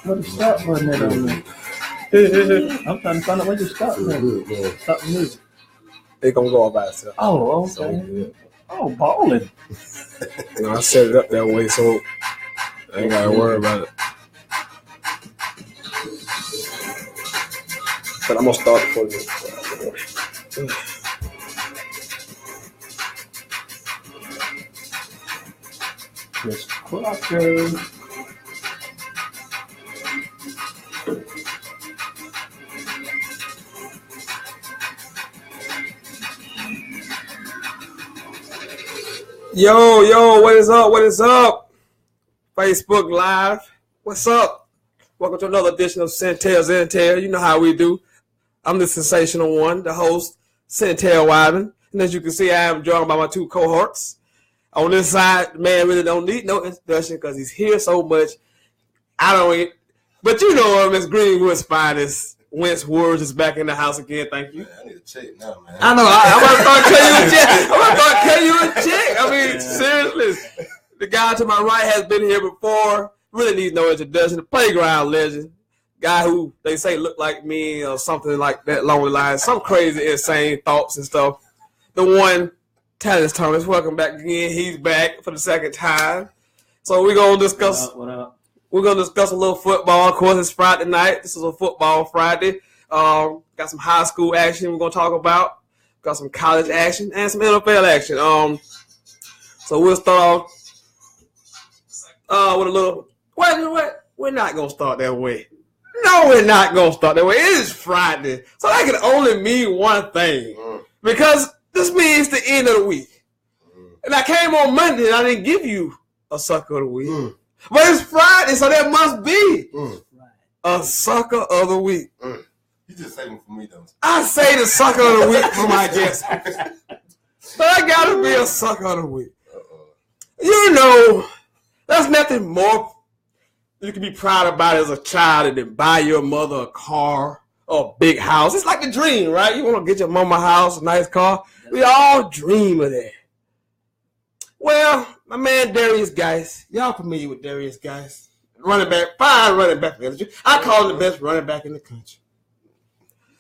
What the stop button at on there? I'm trying to find out where you stop at. Stop the music. It's gonna go all by itself. Oh, okay. So, oh, balling. I set it up that way so I ain't gotta worry about it. But I'm gonna start before this. Chris Crocker. Yo, what is up? What is up? Facebook Live. What's up? Welcome to another edition of Sentell. You know how we do. I'm the sensational one, the host, Sentell Wyman. And as you can see, I am joined by my two cohorts. On this side, the man really don't need no introduction because he's here so much. I don't. But you know Miss Greenwood's finest. Wentz Words is back in the house again. Thank you. Man, I need to check now, man. I know. I'm going to start cutting you a check. I mean, seriously. The guy to my right has been here before. Really needs no introduction. The playground legend. Guy who they say look like me or something like that along the lines. Some crazy, insane thoughts and stuff. The one, Talis Thomas. Welcome back again. He's back for the second time. So we're going to discuss. What up? We're going to discuss a little football. Of course, it's Friday night. This is a football Friday. Got some high school action we're going to talk about. Got some college action and some NFL action. So we'll start off with a little – what? We're not going to start that way. No, we're not going to start that way. It is Friday. So that can only mean one thing. Because this means the end of the week. And I came on Monday and I didn't give you a sucker of the week. But it's Friday, so that must be a sucker of the week. You just say them for me, though. I say the sucker of the week for my guests. But I gotta be a sucker of the week. You know, there's nothing more you can be proud about as a child than buy your mother a car or a big house. It's like the dream, right? You want to get your mama a house, a nice car. We all dream of that. Well, my man Darius Geis, y'all familiar with Darius Geis? Running back, fine running back. I call him the best running back in the country.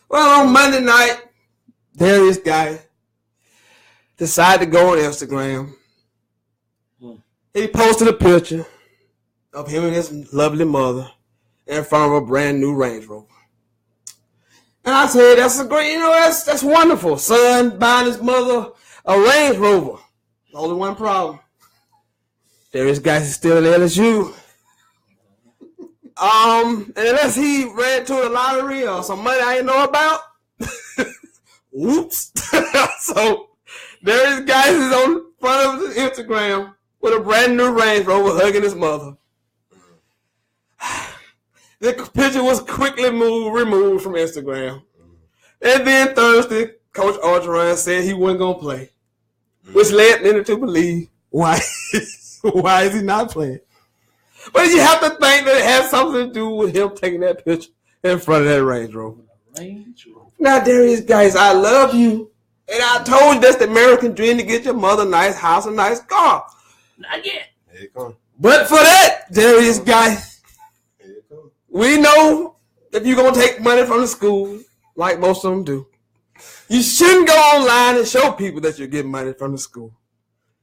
Well, on Monday night, Darius Geis decided to go on Instagram. He posted a picture of him and his lovely mother in front of a brand new Range Rover. And I said, that's a great, that's wonderful. Son buying his mother a Range Rover. Only one problem. Darius Geis is still at LSU. And unless he ran to the lottery or some money I didn't know about, whoops. So Darius Geis is on front of his Instagram with a brand new Range Rover hugging his mother. The picture was quickly removed from Instagram. And then Thursday, Coach Orgeron said he wasn't going to play. Which led me to believe why is he not playing? But you have to think that it has something to do with him taking that picture in front of that Range Rover. Now, Darius Geis, I love you. And I told you that's the American dream to get your mother a nice house, a nice car. Not yet. Here you come. But for that, Darius Geis, we know if you're going to take money from the school, like most of them do, you shouldn't go online and show people that you're getting money from the school.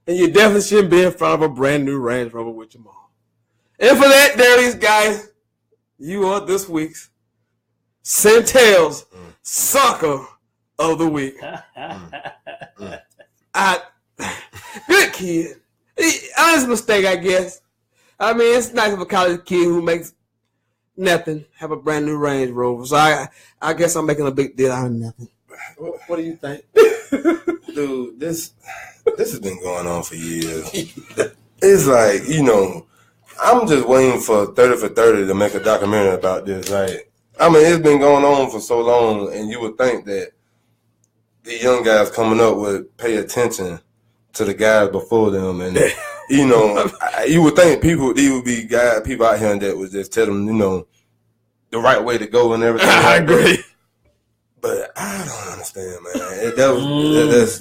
And you definitely shouldn't be in front of a brand new Range Rover with your mom. And for that, Darius Geis, you are this week's Sentell's Sucker of the Week. Good kid. Honest mistake, I guess. I mean, it's nice of a college kid who makes nothing have a brand new Range Rover. So I guess I'm making a big deal out of nothing. What do you think? Dude, this has been going on for years. It's like, I'm just waiting for 30 for 30 to make a documentary about this. Like, I mean, it's been going on for so long, and you would think that the young guys coming up would pay attention to the guys before them, and you know, you would think these would be people out here that would just tell them, you know, the right way to go and everything. I agree. But I don't understand, man.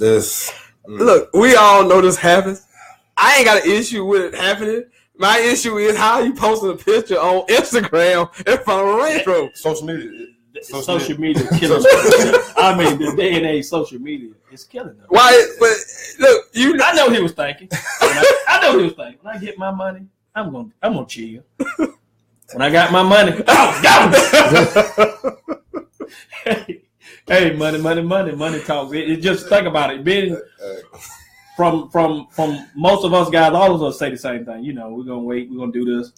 That's Look, we all know this happens. I ain't got an issue with it happening. My issue is how you posting a picture on Instagram in front of a Range Rover. social media. Social media killing. I mean, the day and age, social media is killing them. Why? But look, I know he was thinking. I know he was thinking. When I get my money, I'm gonna chill. When I got my money, hey, money talks. It just think about it. Being from most of us guys, all of us say the same thing. You know, we're gonna wait. We're gonna do this,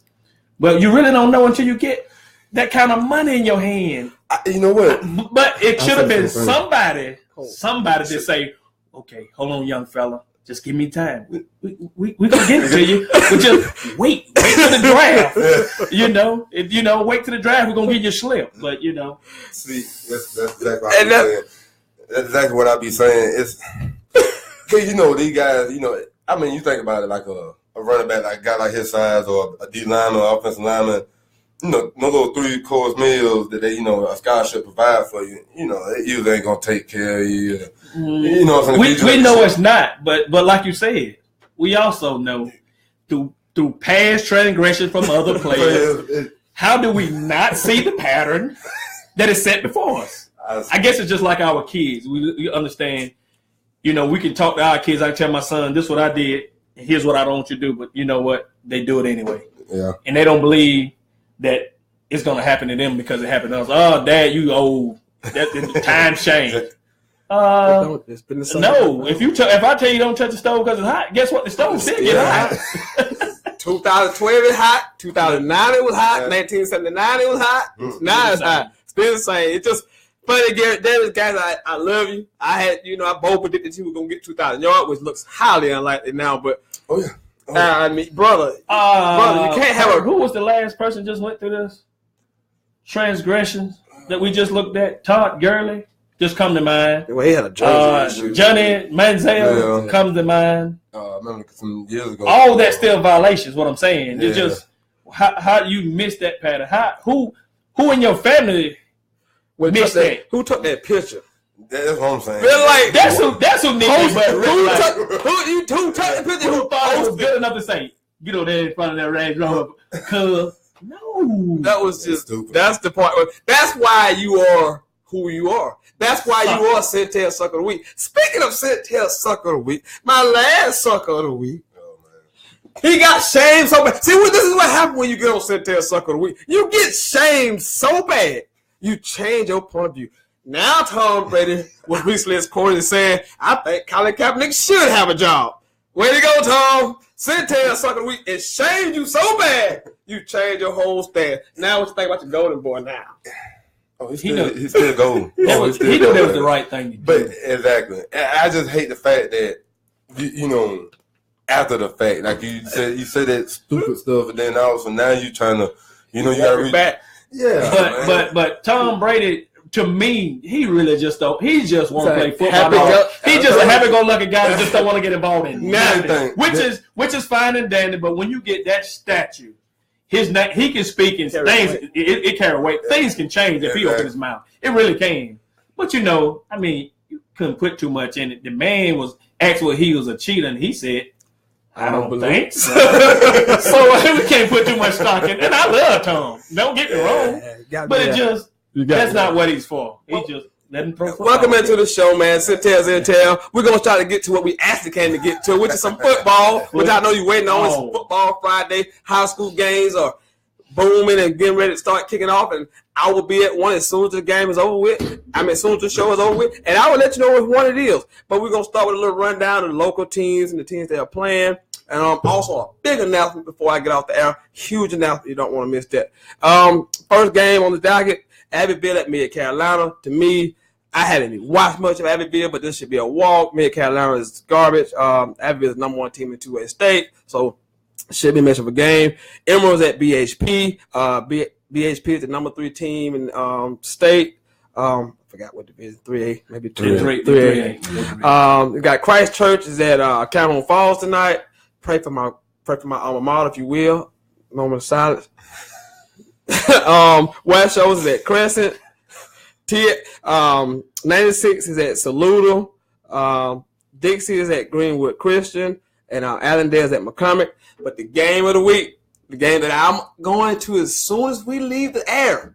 but you really don't know until you get that kind of money in your hand. You know what? But it should have been somebody that say, "Okay, hold on, young fella, just give me time. We can get it to you, but just wait to the draft. Wait to the draft. We're gonna give you a slip." But see, that's exactly what I'm saying. That's exactly what I be saying. It's because these guys. I mean, you think about it like a running back, like a guy like his size, or a D lineman or offensive lineman. No little 3-course meals that they, a scholarship provide for you. It usually ain't gonna take care of you. We know it's not, but like you said, we also know through past transgressions from other players. How do we not see the pattern that is set before us? I guess it's just like our kids. We understand. We can talk to our kids. I can tell my son, "This is what I did. And here's what I don't want you to do." But you know what? They do it anyway. Yeah. And they don't believe that it's going to happen to them because it happened to us. "Oh, Dad, you old. The time changed." No. If I tell you don't touch the stove because it's hot, guess what? The stove still get hot. 2012 it hot. 2009 it was hot. 1979 it was hot. Now it's hot. Still the same. It's just funny, Garrett Davis, guys. I love you. I both predicted you were going to get 2,000 yards, which looks highly unlikely now. But I mean, brother, you can't have Who was the last person just went through this? Transgressions that we just looked at. Todd Gurley just come to mind. Well, he had a jersey. Johnny Manziel comes to mind. I remember some years ago. All that still violations. What I'm saying, it's just how do you miss that pattern? Who in your family missed that? Who took that picture? That's what I'm saying. Like, that's who needs it. Who took the picture? Who thought it was good enough to say, "Get over there in front of that Range Rover"? No, that was just stupid. That's the part. That's why you are who you are. That's why you are Sentell Sucker of the Week. Speaking of Sentell Sucker of the Week, my last Sucker of the Week. Oh, man. He got shamed so bad. See, this is what happens when you get on Sentell Sucker of the Week. You get shamed so bad, you change your point of view. Now Tom Brady was recently quoted saying, "I think Colin Kaepernick should have a job." Way to go, Tom. Sentell Sucker of the Week. It shamed you so bad, you changed your whole stand. Now what you think about your golden boy now? Oh, he's still gold. He knew that was the right thing to do. But exactly. I just hate the fact that, after the fact, like you said that stupid stuff, and then also now you trying to, you got to reach back. Yeah. But Tom Brady, to me, he really just don't. He just want to play football. He's just a happy-go-lucky guy that just don't want to get involved in nothing, which is fine and dandy. But when you get that statue, his name, he can speak and things. It carry weight. Things can change if he opens his mouth. It really can. But I mean, you couldn't put too much in it. The man was asked whether he was a cheater, and he said, "I don't think so." So we can't put too much stock in. And I love Tom. Don't get me wrong, but that's not what he's for. He just let him throw football. Welcome into the show, man. Sentell. We're going to try to get to what we actually came to get to, which is some football, which I know you're waiting on. It's football Friday. High school games are booming and getting ready to start kicking off, and I will be at one as soon as the game is over with. As soon as the show is over with, and I will let you know which one it is. But we're going to start with a little rundown of the local teams and the teams that are playing. And also a big announcement before I get off the air. Huge announcement. You don't want to miss that. First game on the docket, Abbeville at Mid Carolina. To me, I haven't even watched much of Abbeville, but this should be a walk. Mid Carolina is garbage. Abbeville is number one team in 2A state, so should be much of a game. Emeralds at BHP. BHP is the number 3 team in state. forgot what division, 3A, maybe 3A. We got Christ Church is at Calhoun Falls tonight. Pray for my alma mater, if you will. Moment of silence. West Shows is at Crescent. 96 is at Saluda. Dixie is at Greenwood Christian. And Allendale is at McCormick. But the game of the week, the game that I'm going to as soon as we leave the air,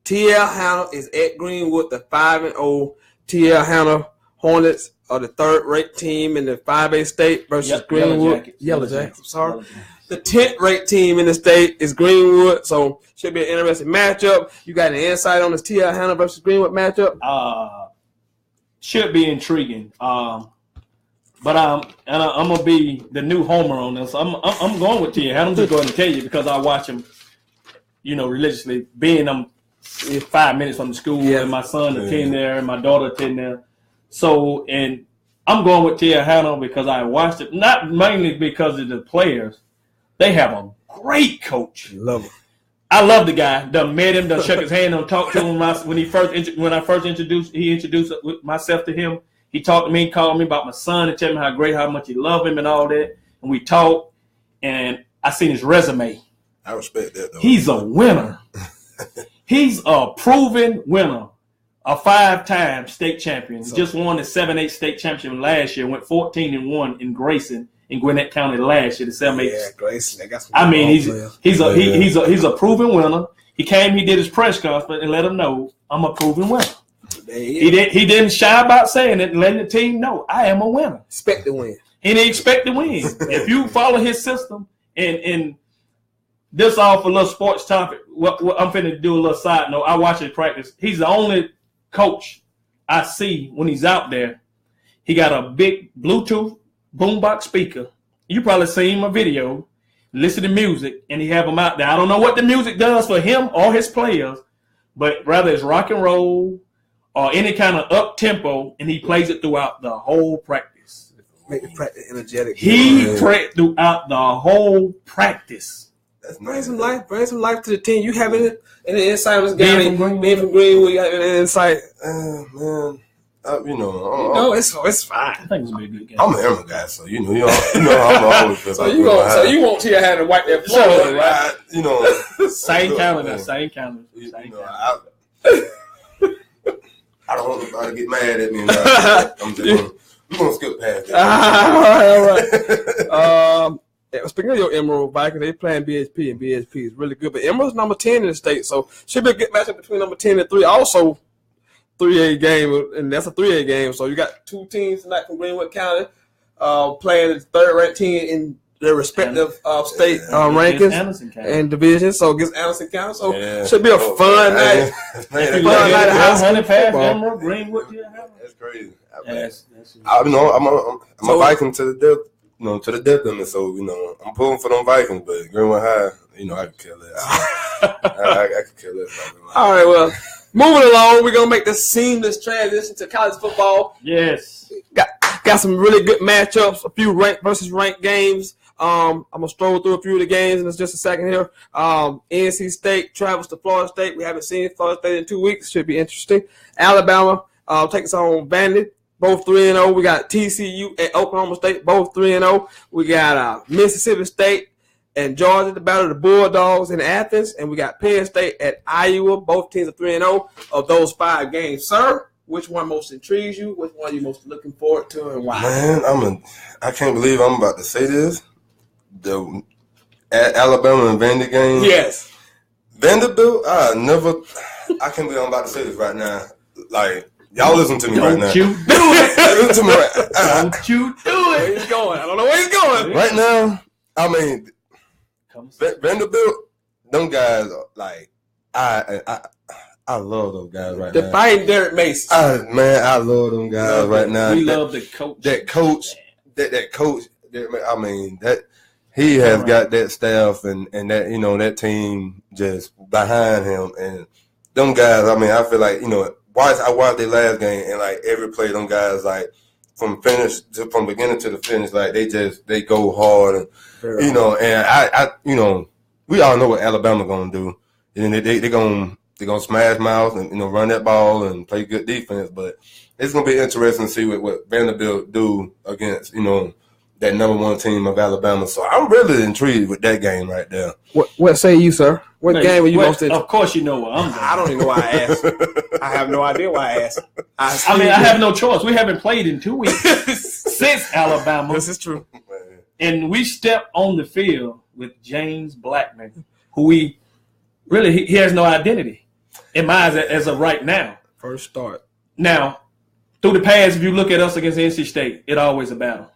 T.L. Hanna is at Greenwood, the 5-0 T.L. Hanna Hornets are the third-rate team in the 5A state versus Greenwood. Yellow Jackets. I'm sorry. The 10th-rate team in the state is Greenwood, so should be an interesting matchup. You got an insight on this T.L. Hanna versus Greenwood matchup? Should be intriguing. But I'm gonna be the new homer on this. I'm going with T.L. Hanna. I'm just going to tell you because I watch him, religiously. Being 5 minutes from the school, and my son attend there, and my daughter attend there. So, and I'm going with T.L. Hanna because I watched it, not mainly because of the players. They have a great coach. Love him. I love the guy. Done met him, done shook his hand, done talked to him when I first introduced myself to him. He talked to me, called me about my son and told me how much he loved him and all that. And we talked, and I seen his resume. I respect that, though. He's a winner. He's a proven winner. A 5-time state champion. He just won the 7-8 state championship last year. Went 14-1 in Grayson in Gwinnett County last year. The 7-8. Yeah, Grayson. They got some he's a proven winner. He came. He did his press conference and let him know I'm a proven winner. He didn't shy about saying it and letting the team know I am a winner. Expect to win. And he expect to win. If you follow his system and this all for a little sports topic. What I'm finna do a little side note. I watch his practice. He's the only coach I see when he's out there. He got a big Bluetooth boombox speaker. You probably seen my video. Listen to music, and he have them out there. I don't know what the music does for him or his players, but rather it's rock and roll or any kind of up tempo, and he plays it throughout the whole practice. Make the practice energetic. He prayed throughout the whole practice. Bring some life to the team. You have it in the inside of this game. Being from Greenwood, you have an insight. Man, it's fine. I think it's gonna be a good game. I'm an Emma guy, so I'm always. So you won't see her having to wipe that floor, right? Same calendar. I don't want anybody to get mad at me. I'm just gonna skip past that. All right. Speaking of your Emerald Vikings, they playing BHP, and BHP is really good. But Emerald's number 10 in the state, so should be a good matchup between number 10 and 3. Also, 3A game, and that's a 3A game. So you got two teams tonight from Greenwood County playing the third-ranked team in their respective state rankings and divisions. So against Anderson County, so should be a fun night. Man, fun night of high school football. Emerald, Greenwood, that's crazy. I'm a Viking to the death. To the death limit, so I'm pulling for them Vikings, but Greenwood High, I could kill it. I could kill it. All right, well, moving along, we're gonna make this seamless transition to college football. Yes, got some really good matchups, a few ranked versus ranked games. I'm gonna stroll through a few of the games in just a second here. NC State travels to Florida State. We haven't seen Florida State in 2 weeks. Should be interesting. Alabama takes on Vandy. Both 3-0. We got TCU at Oklahoma State, both 3-0. We got Mississippi State and Georgia, the battle of the Bulldogs in Athens. And we got Penn State at Iowa. Both teams are 3-0 of those 5 games. Sir, which one most intrigues you? Which one are you most looking forward to and why? Man, I can't believe I'm about to say this. The Alabama and Vandy game. Yes. Vanderbilt, I can't believe I'm about to say this right now. Like, y'all listen to me right now. Don't you do it. Listen to me right now. Don't you do Where it. he's going. I don't know where he's going. Right now, Vanderbilt, them guys, like, I love those guys right now. The fighting Derek Mason. I love them guys right now. We love the coach. That coach, that he has got that staff and that, that team just behind him. And them guys, I feel like, I watched their last game, and like every play, them guys like from beginning to the finish, like they go hard, and and I we all know what Alabama gonna do, and they gonna they're gonna smash mouth and run that ball and play good defense. But it's gonna be interesting to see what Vanderbilt do against that number 1 team of Alabama. So I'm really intrigued with that game right there. What say you, sir? What game were you most interested? Of course you know what I'm doing. I don't even know why I asked. I have no idea why I asked. I have no choice. We haven't played in 2 weeks since Alabama. This is true. And we stepped on the field with James Blackman, who he has no identity in my eyes as of right now. First start. Now, through the past, if you look at us against NC State, it's always a battle.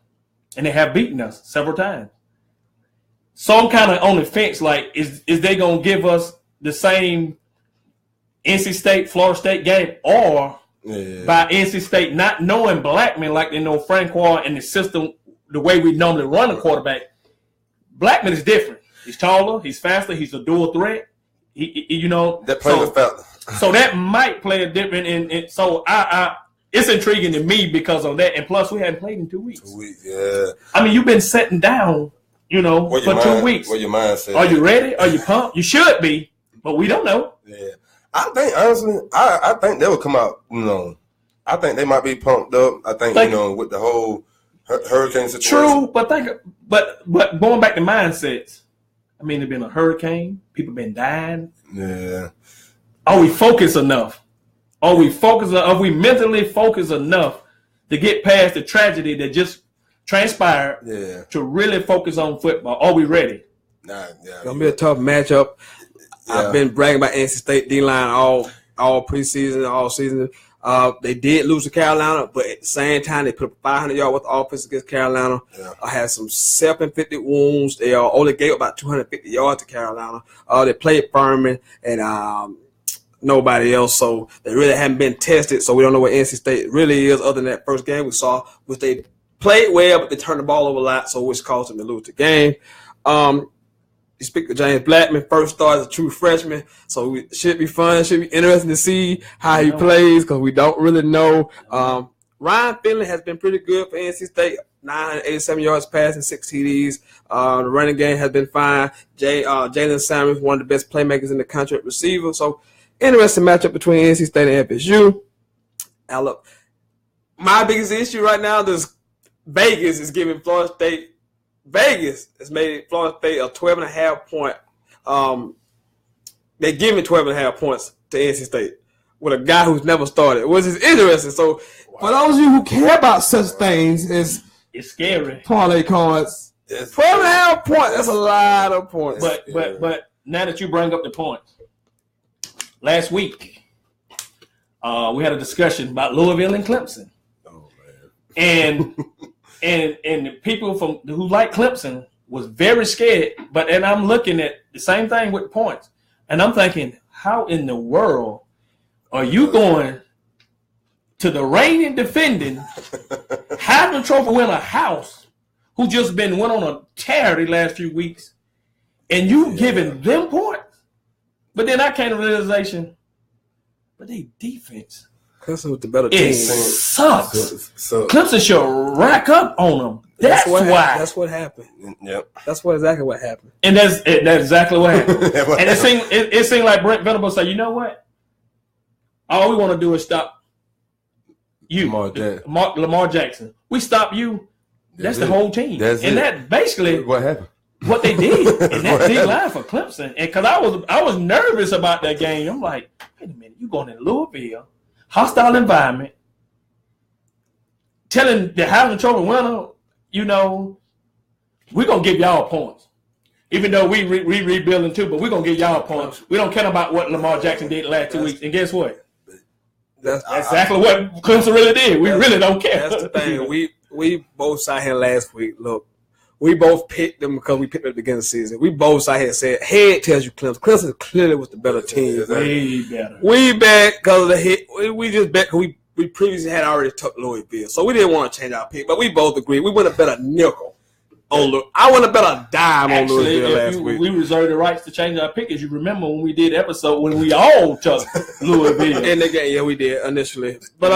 And they have beaten us several times. So I'm kind of on the fence, like, is they going to give us the same NC State, Florida State game, or by NC State not knowing Blackman like they know Francois and the system, the way we normally run a quarterback. Blackman is different. He's taller, he's faster, he's a dual threat. That plays a factor. So that might play a different. And so it's intriguing to me because of that. And plus, we hadn't played in 2 weeks. 2 weeks, yeah. I mean, you've been sitting down, for 2 weeks. What your mind says. Are you ready? Are you pumped? You should be, but we don't know. Yeah. I think, honestly, I think they will come out, I think they might be pumped up. I think, with the whole hurricane situation. True, but going back to mindsets, I mean, there's been a hurricane. People been dying. Yeah. Are we focused enough? Are we mentally focused enough to get past the tragedy that just transpired to really focus on football? Are we ready? It's going to be a tough matchup. Yeah. I've been bragging about NC State D-line all preseason, all season. They did lose to Carolina, but at the same time, they put up 500 yards with offense against Carolina. Yeah. I had some self-inflicted wounds. They only gave about 250 yards to Carolina. They played Furman and nobody else, so they really haven't been tested. So we don't know what NC State really is other than that first game we saw, which they played well, but they turned the ball over a lot, so which caused them to lose the game. You speak to James Blackman, first start as a true freshman, so it should be fun. Should be interesting to see how he plays because we don't really know. Ryan Finley has been pretty good for NC State, 987 yards passing, 6 TDs. The running game has been fine. Jalen Samuels, one of the best playmakers in the country at receiver. So, interesting matchup between NC State and FSU. Now, look, my biggest issue right now is Vegas is giving Florida State. Vegas has made Florida State a 12.5 point. They give me 12.5 points to NC State with a guy who's never started, which is interesting. So, for those of you who care about such things, it's scary. Parlay cards. 12.5 points. That's a lot of points. But now that you bring up the points, last week we had a discussion about Louisville and Clemson. Oh man. And the people who like Clemson was very scared. And I'm looking at the same thing with points. And I'm thinking, how in the world are you going to the reigning defending Heisman Trophy winner House, who just went on a tear the last few weeks, and you giving them points? But then I came to the realization, but they defense. Clemson was the better team. It sucks. So Clemson should rack up on them. That's why. That's what happened. Yep. That's exactly what happened. And that's exactly what happened. And it seemed like Brent Venables said, you know what? All we want to do is stop you, Lamar Jackson. We stop you. That's the whole team. That basically what happened. What they did in that big line for Clemson. And because I was nervous about that game. I'm like, wait a minute, you going in Louisville, hostile environment, telling the Heisman Trophy winner, we're going to give y'all points. Even though we rebuilding too, but we're going to give y'all points. We don't care about what Lamar Jackson did the last 2 weeks. And guess what? That's exactly what Clemson really did. We really don't care. That's the thing. We both sat here last week. Look, we both picked them because we picked them at the beginning of the season. We both sat here and said, head tells you Clemson. Clemson clearly was the better team. Way better. We bet because of the hit. We just bet because we previously had already took Louisville. So we didn't want to change our pick, but we both agreed. We would have bet a nickel. I want to bet a dime on Louisville last week. We reserved the rights to change our pick. As you remember when we did the episode when we all took Louisville. In the game, yeah, we did initially. But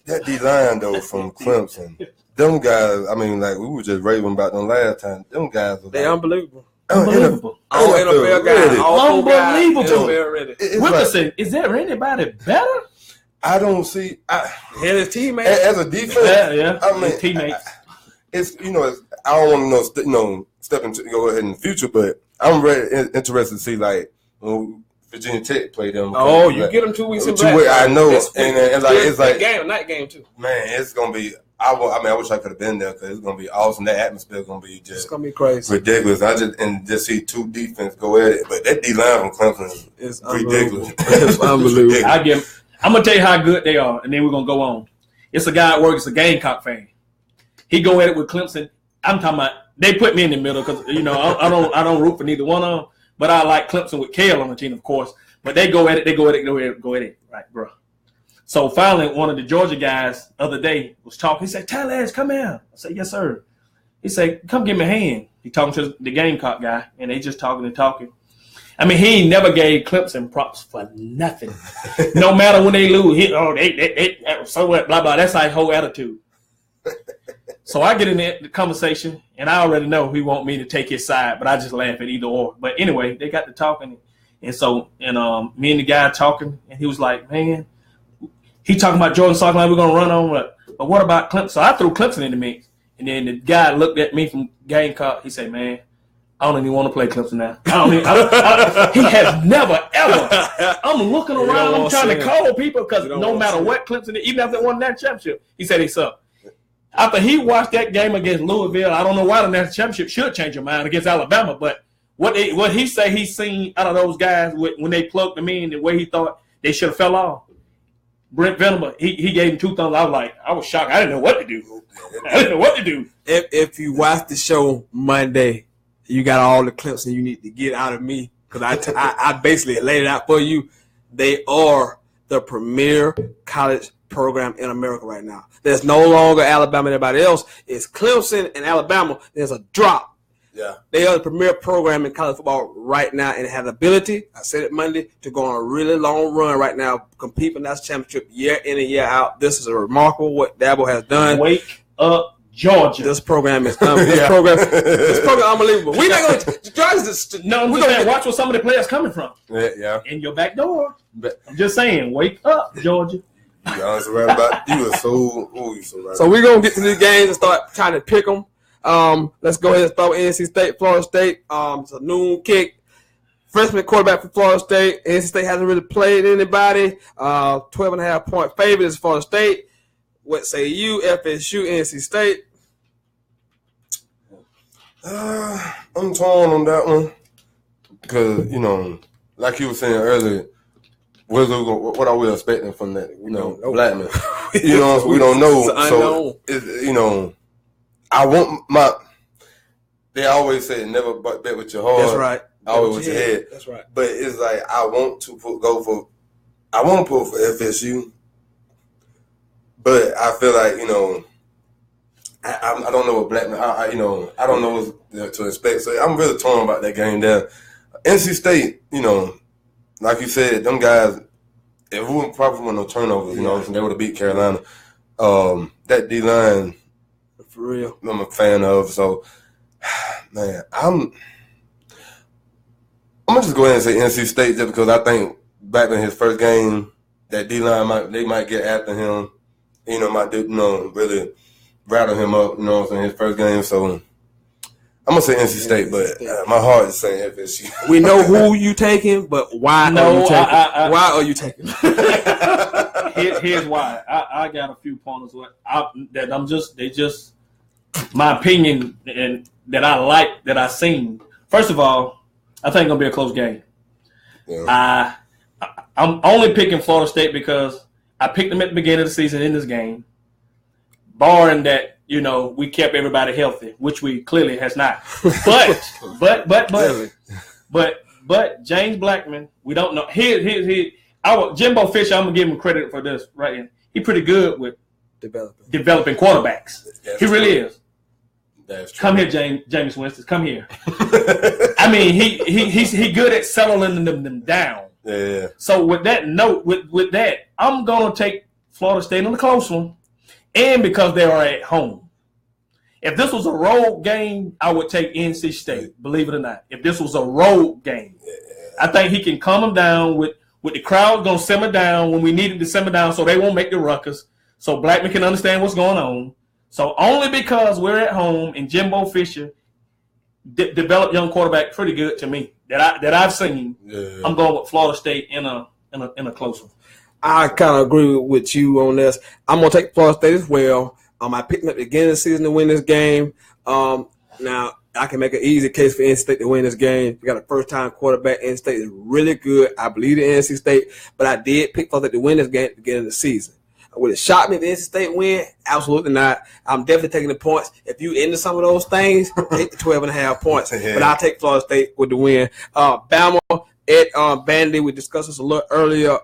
that D-line, though, from Clemson, them guys, I mean, like, we were just raving about them last time. Them guys they're unbelievable. Unbelievable. NFL guys. Unbelievable. Wilkerson, is there anybody better? I don't see. His teammates. As a defense, I mean, teammates. It's I don't want to go ahead in the future, but I'm very interested to see when Virginia Tech play them. Oh, you get them 2 weeks in back. I know, and it's like night game too. Man, it's gonna be. I wish I could have been there because it's gonna be awesome. That atmosphere is gonna be just. It's gonna be crazy, ridiculous. Just see 2 defense go at it, but that D line from Clemson is ridiculous. It's unbelievable. I'm gonna tell you how good they are, and then we're gonna go on. It's a guy at work. It's a Gamecock fan. He go at it with Clemson. I'm talking about. They put me in the middle because I don't root for neither one of them. But I like Clemson with Kale on the team, of course. But they go at it, right, bro. So finally, one of the Georgia guys the other day was talking. He said, "Tell come here." I said, "Yes, sir." He said, "Come give me a hand." He talking to the Gamecock guy, and they just talking and talking. I mean, he never gave Clemson props for nothing. No matter when they lose, they so what, blah, blah. That's like his whole attitude. So I get in the conversation, and I already know he want me to take his side, but I just laugh at either or. But anyway, they got to talking, and me and the guy talking, and he was like, "Man, he talking about Jordan Soccer like we're gonna run on, but what about Clemson?" So I threw Clemson in the mix, and then the guy looked at me from Gamecock. He said, "Man, I don't even want to play Clemson now. He has never ever." I'm looking around, I'm trying to call people because no matter what Clemson, even if they won that championship, he said he sucked. After he watched that game against Louisville, I don't know why the national championship should change your mind against Alabama, but what he say he's seen out of those guys when they plugged them in the way he thought they should have fell off. Brent Venables, he gave him 2 thumbs. I was shocked. I didn't know what to do. If you watch the show Monday, you got all the clips that you need to get out of me because I basically laid it out for you. They are the premier college program in America right now. There's no longer Alabama and everybody else. It's Clemson and Alabama. There's a drop. Yeah. They are the premier program in college football right now and have the ability, I said it Monday, to go on a really long run right now, compete for the national championship year in and year out. This is a remarkable what Dabo has done. Wake up, Georgia. This program is this program unbelievable. We're not going to drive this. No, we're going to watch where some of the players coming from. Yeah. In your back door. I'm just saying, wake up, Georgia. You honest right about you are so right. So we're gonna get to these games and start trying to pick them. Let's go ahead and start with NC State, Florida State. It's a noon kick. Freshman quarterback for Florida State. NC State hasn't really played anybody. 12.5 point favorite is Florida State. What say you? FSU, NC State. I'm torn on that one because like you were saying earlier. What are we expecting from that? Black man. We don't know. So I want my. They always say never bet with your heart. That's right. Always with your head. That's right. But it's like I want to put for FSU, but I feel like I don't know what black man. I don't know what to expect. So I'm really torn about that game there. NC State, like you said, them guys, if we wouldn't probably want no turnovers, they would have beat Carolina. That D-line, for real, I'm a fan of. So, man, I'm going to just go ahead and say NC State just because I think back in his first game, that D-line, might get after him. Might really rattle him up, his first game. So, I'm going to say NC State, but my heart is saying FSU. We know who you taking, but why are you taking? Why are you taking? Here's why. I got a few pointers they just my opinion and that I like that I seen. First of all, I think it's going to be a close game. Yeah. I'm only picking Florida State because I picked them at the beginning of the season in this game, barring that. We kept everybody healthy, which we clearly has not. But James Blackman, we don't know. Jimbo Fisher, I'm gonna give him credit for this right here. He's pretty good with developing quarterbacks. He really is. That's true. Come here, Jameis Winston. Come here. I mean, he good at settling them down. Yeah. So with that note, with that, I'm gonna take Florida State on the close one. And because they are at home. If this was a road game, I would take NC State, believe it or not. If this was a road game, I think he can calm them down with the crowd going to simmer down when we need it to simmer down so they won't make the ruckus, so Blackman can understand what's going on. So only because we're at home and Jimbo Fisher developed young quarterback pretty good to me that I've seen. Yeah. I'm going with Florida State in a close one. I kind of agree with you on this. I'm going to take Florida State as well. I picked them at the beginning of the season to win this game. Now, I can make an easy case for NC State to win this game. We got a first-time quarterback. NC State is really good. I believe in NC State, but I did pick Florida State to win this game at the beginning of the season. Would it shock me if NC State win? Absolutely not. I'm definitely taking the points. If you into some of those things, take the 12.5 points. But I'll take Florida State with the win. Bama at Vandy, we discussed this a little earlier.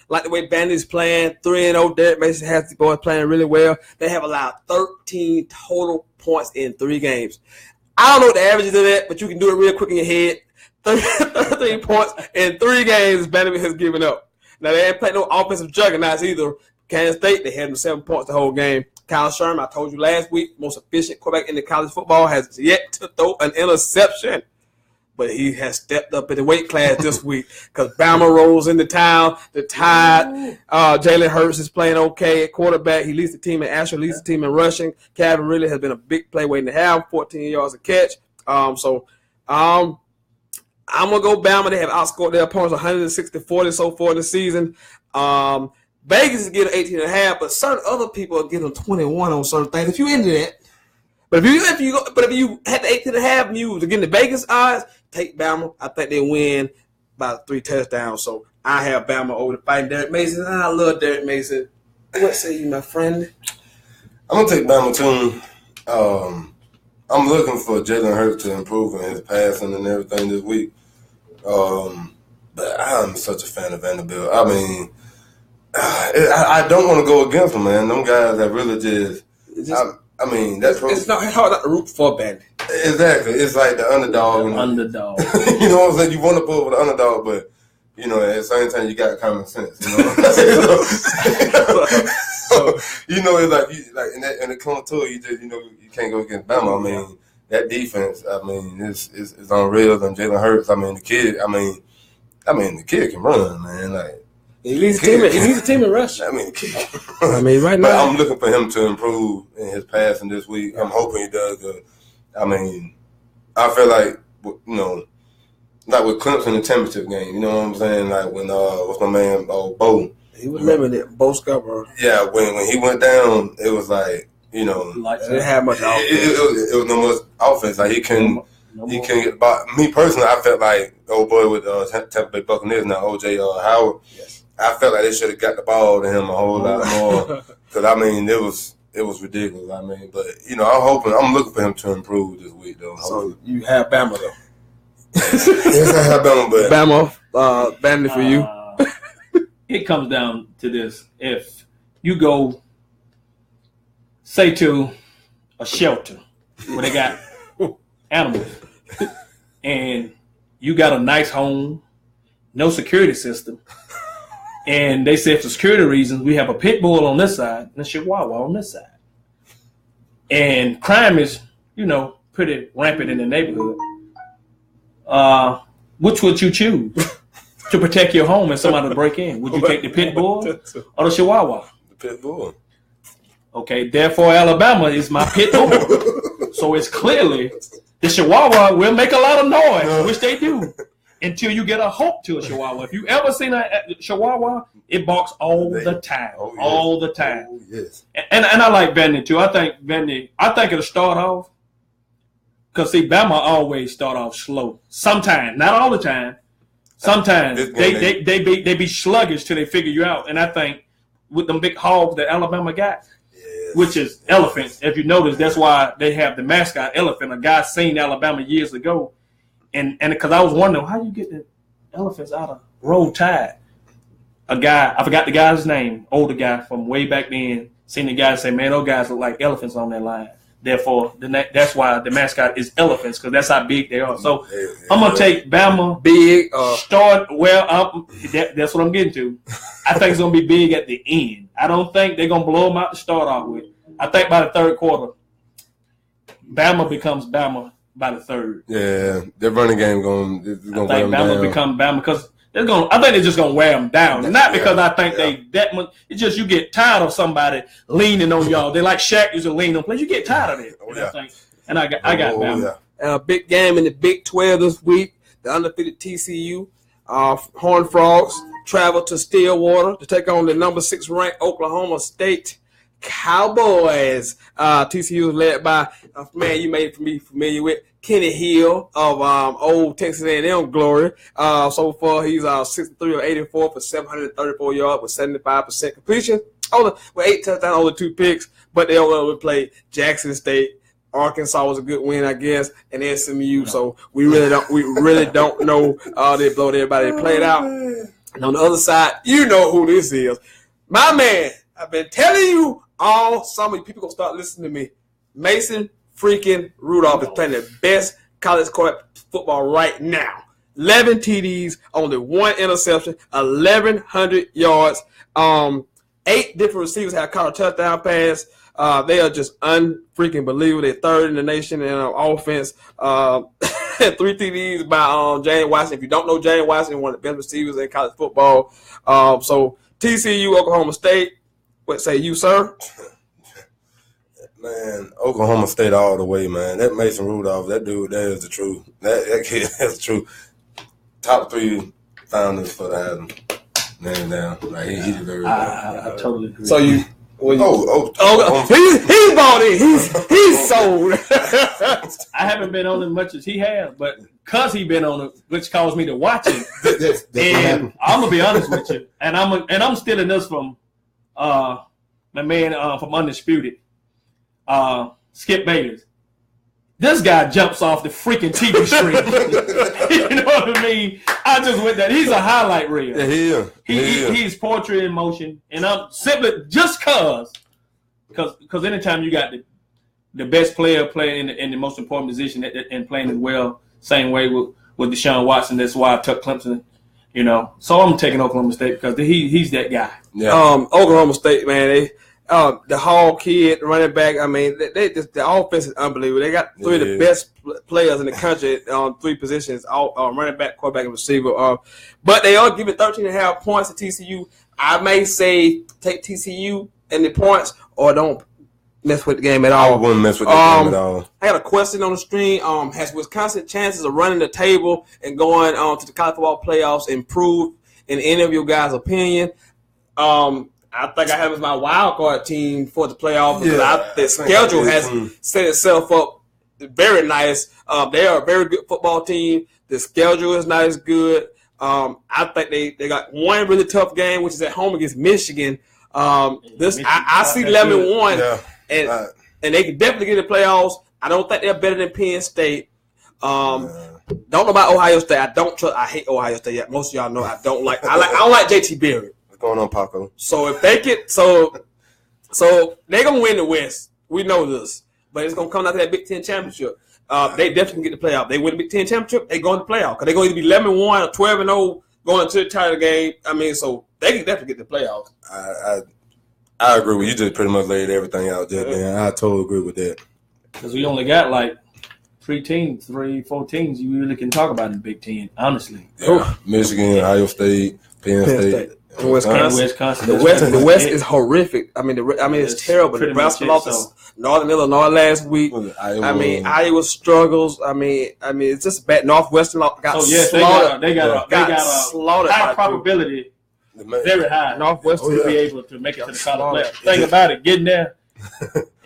Like the way Vandy's playing, 3-0. Derek Mason has the boys playing really well. They have allowed 13 total points in 3 games. I don't know what the average is of that, but you can do it real quick in your head. 13 points in 3 games Vandy has given up. Now, they ain't played no offensive juggernauts either. Kansas State, they had them 7 points the whole game. Kyle Sherman, I told you last week, most efficient quarterback in the college football, has yet to throw an interception. But he has stepped up in the weight class this week because Bama rolls into town. The Tide, Jalen Hurts is playing okay at quarterback. He leads the team in Asher, leads the team in rushing. Calvin really has been a big play waiting to have, 14 yards a catch. I'm going to go Bama. They have outscored their opponents 160-40 so far in the season. Vegas is getting 18.5, but certain other people are getting 21 on certain things. If you into that, but if you had the 18.5 news again, the Vegas odds, take Bama. I think they win by 3 touchdowns. So I have Bama over the fighting Derek Mason. I love Derek Mason. What say you, my friend? I'm gonna take Bama too. I'm looking for Jalen Hurts to improve in his passing and everything this week. But I'm such a fan of Vanderbilt. I mean, I don't want to go against them, man. Them guys that really just I mean, that's it's not hard not to root for Vandy. Exactly. It's like the underdog. Underdog. You know what I'm saying? You want to pull for the underdog, but you know, at the same time, you got common sense. You know, so you know, it's like in the come to it, you just you can't go against Bama. I mean, that defense. I mean, it's unreal. And Jalen Hurts. I mean, the kid. I mean, the kid can run, man. Like. He leads the team in rush. I mean, right now. But I'm looking for him to improve in his passing this week. I'm hoping he does. I mean, I feel like, like with Clemson, the championship game, you know what I'm saying? Like when, what's my man, Bo. He was remembering it, Bo Scarborough. Yeah, when he went down, it was like, He didn't have much offense. It was no much offense. Like he couldn't get by. Me personally, I felt like old boy with Tampa Bay Buccaneers now, O.J. Howard. Yes. I felt like they should have got the ball to him a whole lot more. Because, I mean, it was ridiculous. I mean, but, I'm looking for him to improve this week, though. So you have Bama, though. Yes, I have Bama, but. Bama, Vandy for you. It comes down to this. If you go, say, to a shelter where they got animals and you got a nice home, no security system, and they say for security reasons, we have a pit bull on this side and a chihuahua on this side. And crime is, pretty rampant in the neighborhood. Which would you choose to protect your home and somebody to break in? Would you take the pit bull or the chihuahua? The pit bull. Okay, therefore Alabama is my pit bull. So it's clearly the chihuahua will make a lot of noise, which they do. Until you get a hope to a chihuahua. If you ever seen a chihuahua, it barks all the time. Oh, yes. All the time. Oh, yes. And I like Vandy too. I think it'll start off. Because see, Bama always start off slow. Sometimes, not all the time. Sometimes they be sluggish till they figure you out. And I think with them big hogs that Alabama got, which is elephants. If you notice, that's why they have the mascot elephant. A guy seen Alabama years ago. And because I was wondering, how you get the elephants out of Roll Tide? A guy, I forgot the guy's name, older guy from way back then, seen the guy say, man, those guys look like elephants on that line. Therefore, that's why the mascot is elephants, because that's how big they are. So I'm going to take Bama. Big. That's what I'm getting to. I think it's going to be big at the end. I don't think they're going to blow them out to start off with. I think by the third quarter, Bama becomes Bama by the third. Yeah, their running game going to wear them Bama down. become Bama because I think they're just going to wear them down. Not because I think they that much. It's just you get tired of somebody leaning on y'all. They like Shaq used to lean on players. You get tired of it. And I got Bama. Big game in the Big 12 this week. The undefeated TCU Horned Frogs travel to Stillwater to take on the number 6 ranked Oklahoma State Cowboys. TCU is led by a man you may be familiar with, Kenny Hill of old Texas A&M glory. So far, he's 63 or 84 for 734 yards with 75% completion. With 8 touchdowns, only 2 picks, but they only play Jackson State. Arkansas was a good win, I guess, and SMU. So we really don't know. They blowed everybody they played out. And on the other side, you know who this is. My man, I've been telling you all summer. People gonna start listening to me. Mason freaking Rudolph is playing the best college football right now. 11 TDs, only 1 interception, 1,100 yards. 8 different receivers have caught a touchdown pass. They are just unfreaking believable. They're third in the nation in offense. 3 TDs by James Washington. If you don't know James Washington, one of the best receivers in college football. So TCU, Oklahoma State. What say you, sir? Man, Oklahoma State all the way, man. That Mason Rudolph, that dude, that is the truth. That kid, that's the truth. Top 3 founders for the Adam. Man down. Like he deserves that. I totally agree. So you. He's bought in. He's sold. I haven't been on as much as he has, but because he been on it, which caused me to watch it. And I'm gonna be honest with you, and I'm stealing this from my man from Undisputed, Skip Bayless. This guy jumps off the freaking TV screen. You know what I mean? I just went that. He's a highlight reel. Yeah, he is. He's poetry in motion. And I'm simply just because anytime you got the best player playing in the most important position and playing it well, same way with Deshaun Watson, that's why I took Clemson. You know, so I'm taking Oklahoma State because he's that guy. Yeah. Oklahoma State, man, the Hall kid, running back. I mean, the offense is unbelievable. They got 3 of the best players in the country on 3 positions: running back, quarterback, and receiver. But they are giving 13.5 points to TCU. I may say take TCU and the points, or don't mess with the game at all. I wouldn't mess with the game at all. I got a question on the stream. Has Wisconsin chances of running the table and going to the college football playoffs improved in any of your guys' opinion? I think I have as my wild card team for the playoffs because the schedule has set itself up very nice. They are a very good football team. The schedule is not as good. I think they got one really tough game, which is at home against Michigan. I see 11-1, and they can definitely get the playoffs. I don't think they're better than Penn State. Don't know about Ohio State. I hate Ohio State. Yeah, most of y'all know I don't like JT Barrett. Going on, Paco. So if they get so they're gonna win the West. We know this, but it's gonna come out to that Big Ten championship. They definitely get the playoff. They win the Big Ten championship. They go in the playoff because they're going to be 11-1 or 12-0 going into the title game. I mean, so they can definitely get the playoffs. I agree with you. Just pretty much laid everything out there, man. I totally agree with that. Because we only got like 4 teams you really can talk about in the Big Ten, honestly. Yeah. Michigan, Ohio State, Penn State. Wisconsin. The West is horrific. I mean, it's terrible. Nebraska lost Northern Illinois last week. Iowa struggles. I mean, it's just bad. Northwestern got slaughtered. They got slaughtered. High probability, very high. Northwestern to be able to make it to the college playoffs. Think about it, getting there.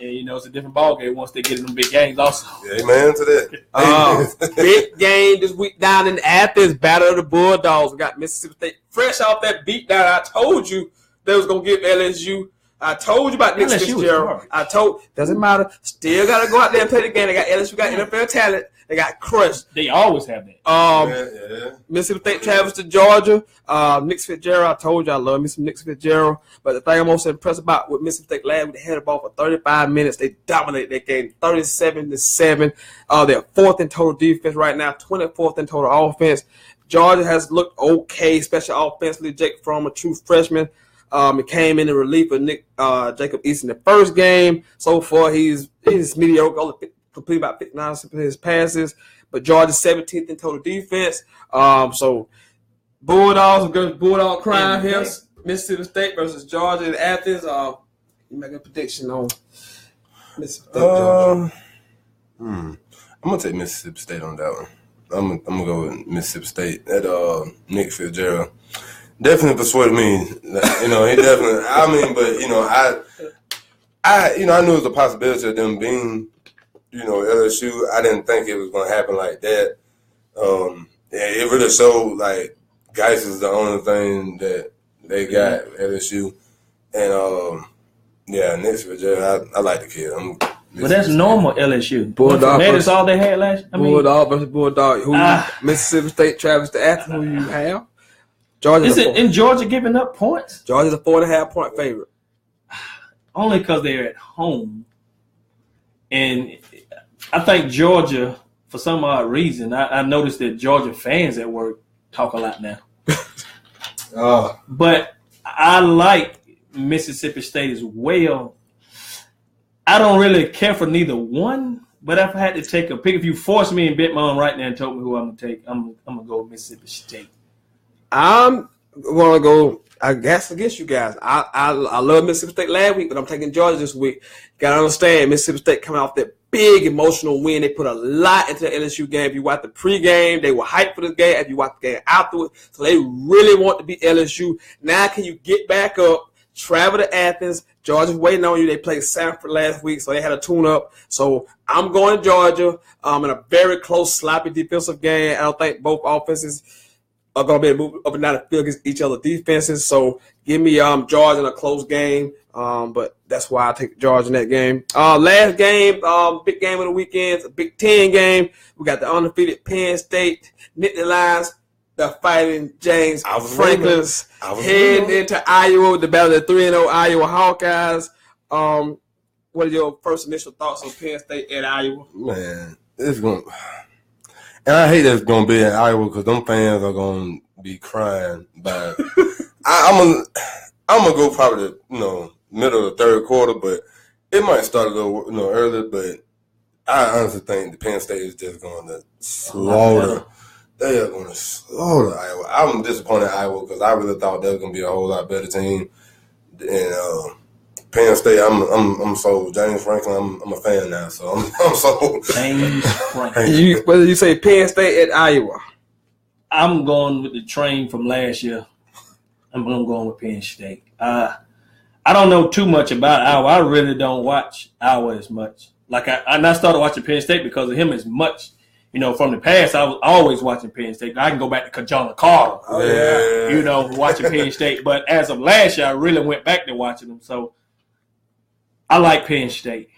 And it's a different ballgame once they get in them big games. Also, amen to that. Big game this week down in Athens. Battle of the Bulldogs. We got Mississippi State fresh off that beat down. I told you they was gonna get LSU. I told you about Nick Fitzgerald. Doesn't matter. Still gotta go out there and play the game. They got LSU, got NFL talent. They got crushed. They always have that. Mississippi State travels to Georgia. Nick Fitzgerald, I told you I love me some Nick Fitzgerald. But the thing I'm most impressed about with Mississippi State last week, they had the ball for 35 minutes. They dominated that game 37-7. They're 4th in total defense right now, 24th in total offense. Georgia has looked okay, especially offensively. Jake Fromm, a true freshman. He came in relief of Jacob Eason the first game. So far, he's mediocre. Only complete about 59% of his passes, but Georgia 17th in total defense. So Bulldogs versus Bulldog crime here. Mississippi State versus Georgia in Athens. You make a prediction on Mississippi State, Georgia. I'm gonna take Mississippi State on that one. I'm gonna go with Mississippi State. That Nick Fitzgerald definitely persuaded me. He definitely. I mean, but I knew it was a possibility of them being, LSU. I didn't think it was gonna happen like that. It really showed like Geis is the only thing that they got LSU, and Nick Fitzgerald. I like the kid. But that's normal LSU. Bulldog. That's all they had last. Bulldog versus Bulldog. Mississippi State travels to Athens. Who you have? Georgia. Is it in Georgia giving up points? Georgia's a 4.5-point favorite. Only because they're at home, and I think Georgia, for some odd reason, I noticed that Georgia fans at work talk a lot now. But I like Mississippi State as well. I don't really care for neither one, but if I had to take a pick, if you forced me and bit my arm right now and told me who I'm gonna take, I'm gonna go with Mississippi State. I'm gonna go. I guess against you guys. I love Mississippi State last week, but I'm taking Georgia this week. You gotta understand, Mississippi State coming off that big emotional win. They put a lot into the LSU game. If you watch the pregame, they were hyped for this game. If you watch the game afterwards, so they really want to beat LSU. Now, can you get back up? Travel to Athens. Georgia's waiting on you. They played Sanford last week, so they had a tune-up. So I'm going to Georgia in a very close, sloppy defensive game. I don't think both offenses are going to be able to move up and down the field against each other's defenses. So give me Georgia in a close game. But that's why I take Georgia in that game. Last game, big game of the weekend. It's a Big Ten game. We got the undefeated Penn State, Nittany Lions. The Fighting James Franklin's heading into Iowa, the battle of the 3-0 Iowa Hawkeyes. What are your first initial thoughts on Penn State at Iowa? Man, it's going to – and I hate that it's going to be in Iowa because them fans are going to be crying. But I'm gonna go probably middle of the third quarter, but it might start a little early. But I honestly think the Penn State is just going to slaughter. They are going to slaughter Iowa. I'm disappointed in Iowa because I really thought they were going to be a whole lot better team. And Penn State, I'm sold. James Franklin, I'm a fan now, so I'm sold. James Franklin. Whether you say Penn State at Iowa, I'm going with the train from last year. I'm going with Penn State. I don't know too much about Iowa. I really don't watch Iowa as much. Like I started watching Penn State because of him as much. From the past, I was always watching Penn State. I can go back to Kajana Carter, watching Penn State. But as of last year, I really went back to watching them. So I like Penn State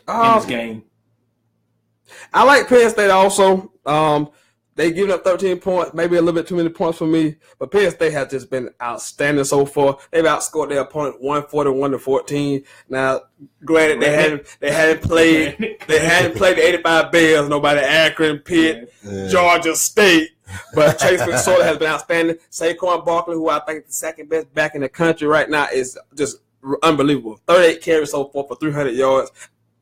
in this game. I like Penn State also. They giving up 13 points, maybe a little bit too many points for me. But Penn State has just been outstanding so far. They've outscored their opponent 141-14. Now, granted, they hadn't played the 85 Bears, nobody Akron, Pitt, Georgia State. But Chase McSorley has been outstanding. Saquon Barkley, who I think is the second best back in the country right now, is just unbelievable. 38 carries so far for 300 yards.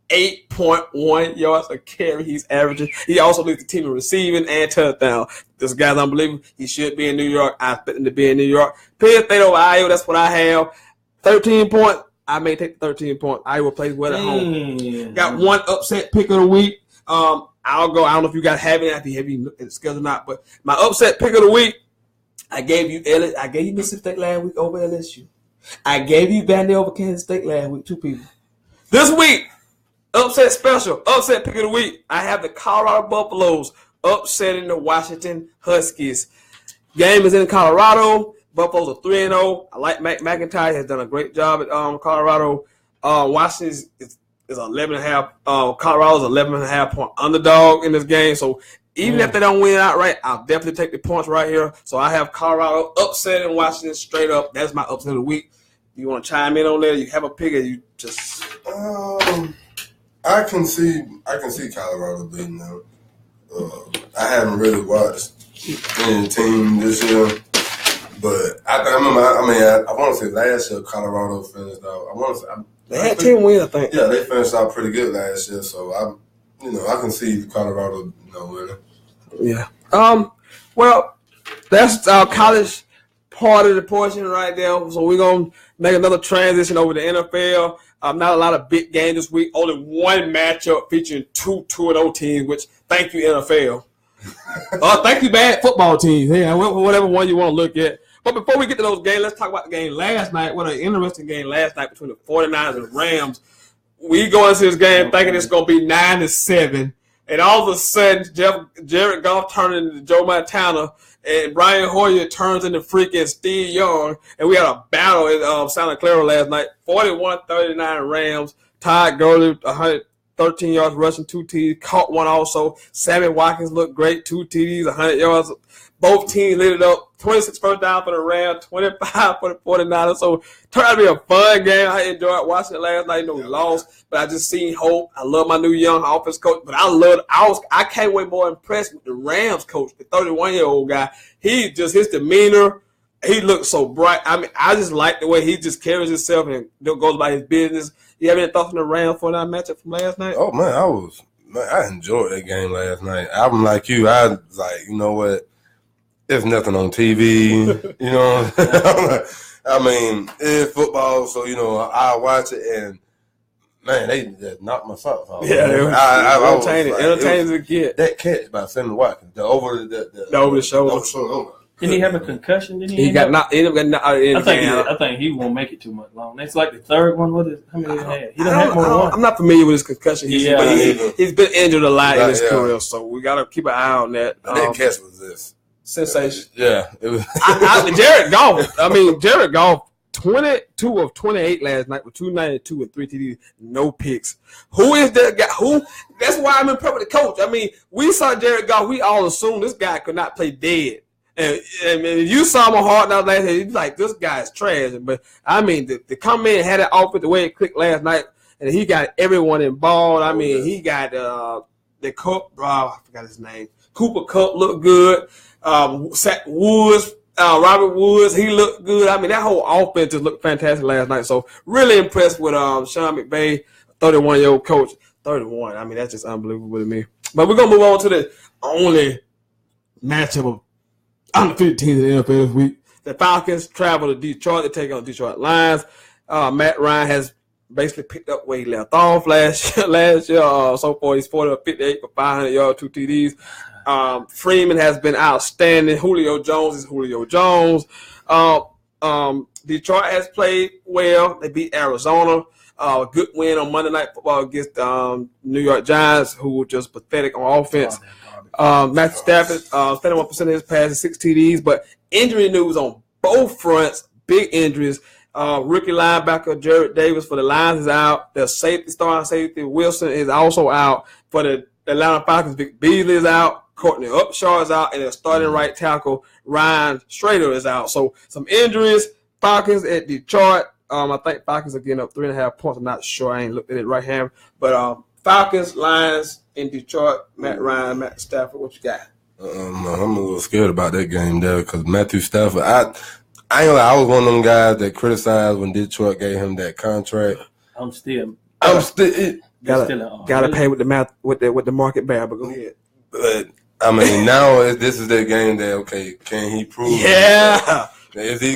8.1 yards a carry he's averaging. He also leads the team in receiving and touchdown. This guy's unbelievable. He should be in New York. I expect him to be in New York. Penn State over Iowa, that's what I have. 13 points. I may take the 13 points. Iowa plays well at home. Got one upset pick of the week. I'll go. I don't know if you guys have it. If you look at the schedule or not. But my upset pick of the week, I gave you Mississippi State last week over LSU. I gave you Vandy over Kansas State last week. 2 people. This week, upset special, upset pick of the week. I have the Colorado Buffaloes upsetting the Washington Huskies. Game is in Colorado. Buffaloes are 3-0. I like McIntyre. Has done a great job at Colorado. Washington is 11.5. Colorado's 11.5 point underdog in this game. So even if they don't win outright, I'll definitely take the points right here. So I have Colorado upsetting Washington straight up. That's my upset of the week. You want to chime in on there? You have a pick, or you just? I can see Colorado beating them. I haven't really watched any team this year, but I want to say last year Colorado finished out. They had 10 wins, I think. Yeah, they finished out pretty good last year, so I can see Colorado, winning. Yeah. Well, that's our college part of the portion right there. So we're gonna make another transition over to NFL. Not a lot of big games this week. Only one matchup featuring two 2-0 teams. Which thank you NFL. Thank you bad football teams. Yeah, whatever one you want to look at. But before we get to those games, let's talk about the game last night. What an interesting game last night between the 49ers and Rams. We go into this game thinking it's going to be 9-7. And all of a sudden, Jared Goff turned into Joe Montana, and Brian Hoyer turns into freaking Steve Young. And we had a battle in Santa Clara last night. 41-39 Rams. Todd Gurley, 113 yards rushing, 2 TDs. Caught one also. Sammy Watkins looked great, 2 TDs, 100 yards. Both teams lit it up. 26 first down for the Rams, 25 for the 49ers. So it turned out to be a fun game. I enjoyed watching it last night. We lost, but I just seen hope. I love my new young offense coach, but I can't wait more impressed with the Rams coach, the 31-year-old guy. His demeanor, he looks so bright. I mean, I just like the way he just carries himself and goes about his business. You have any thoughts on the Rams for that matchup from last night? Oh, man, I enjoyed that game last night. I'm like you. I was like, you know what? There's nothing on TV, I mean, it's football, so, I watch it, and, man, they just knocked my socks off. Yeah, entertaining to get. That catch by Sammy Watkins, the over the shoulder. Didn't he have a concussion? He got knocked. I think he won't make it too much long. It's like the third one. How many did he have? He done had more than one. I'm not familiar with his concussion history, but he's been injured a lot in his career, so we got to keep an eye on that. That catch was this. Sensation. Yeah. It was. Jared Goff, 22 of 28 last night with 292 and 3 TDs, no picks. Who is that guy? That's why I'm impressed with the coach. I mean, we saw Jared Goff. We all assumed this guy could not play dead. And you saw him on Hard Knocks last night. He's like, this guy is trash. But, I mean, to come in and had it off with the way it clicked last night, and he got everyone involved. I mean, he got the Cup. I forgot his name. Cooper Kupp looked good. Woods, Robert Woods, he looked good. I mean, that whole offense just looked fantastic last night. So really impressed with Sean McVay, 31-year-old coach. 31. I mean, that's just unbelievable to me. But we're gonna move on to the only matchup of undefeated teams in the NFL this week. The Falcons travel to Detroit to take on Detroit Lions. Matt Ryan has basically picked up where he left off last year. So far, he's 40 of 58 for 500 yards, 2 TDs. Freeman has been outstanding. Julio Jones is Julio Jones. Detroit has played well. They beat Arizona. Good win on Monday Night Football against New York Giants, who were just pathetic on offense. Matthew Stafford, 71% of his passes, 6 TDs. But injury news on both fronts, big injuries. Rookie linebacker Jared Davis for the Lions is out. The starting safety Wilson is also out. For the Atlanta Falcons, Vic Beasley is out. Courtney Upshaw is out, and the starting right tackle Ryan Strader is out. So some injuries. Falcons at Detroit. I think Falcons are getting up 3.5 points. I'm not sure. I ain't looked at it right here. But Falcons, Lions in Detroit. Matt Ryan, Matt Stafford. What you got? I'm a little scared about that game there because Matthew Stafford. I ain't gonna lie, I was one of them guys that criticized when Detroit gave him that contract. I'm still gotta pay with the math with the market value. But go ahead. But I mean, now this is the game that okay, can he prove? Yeah. Is he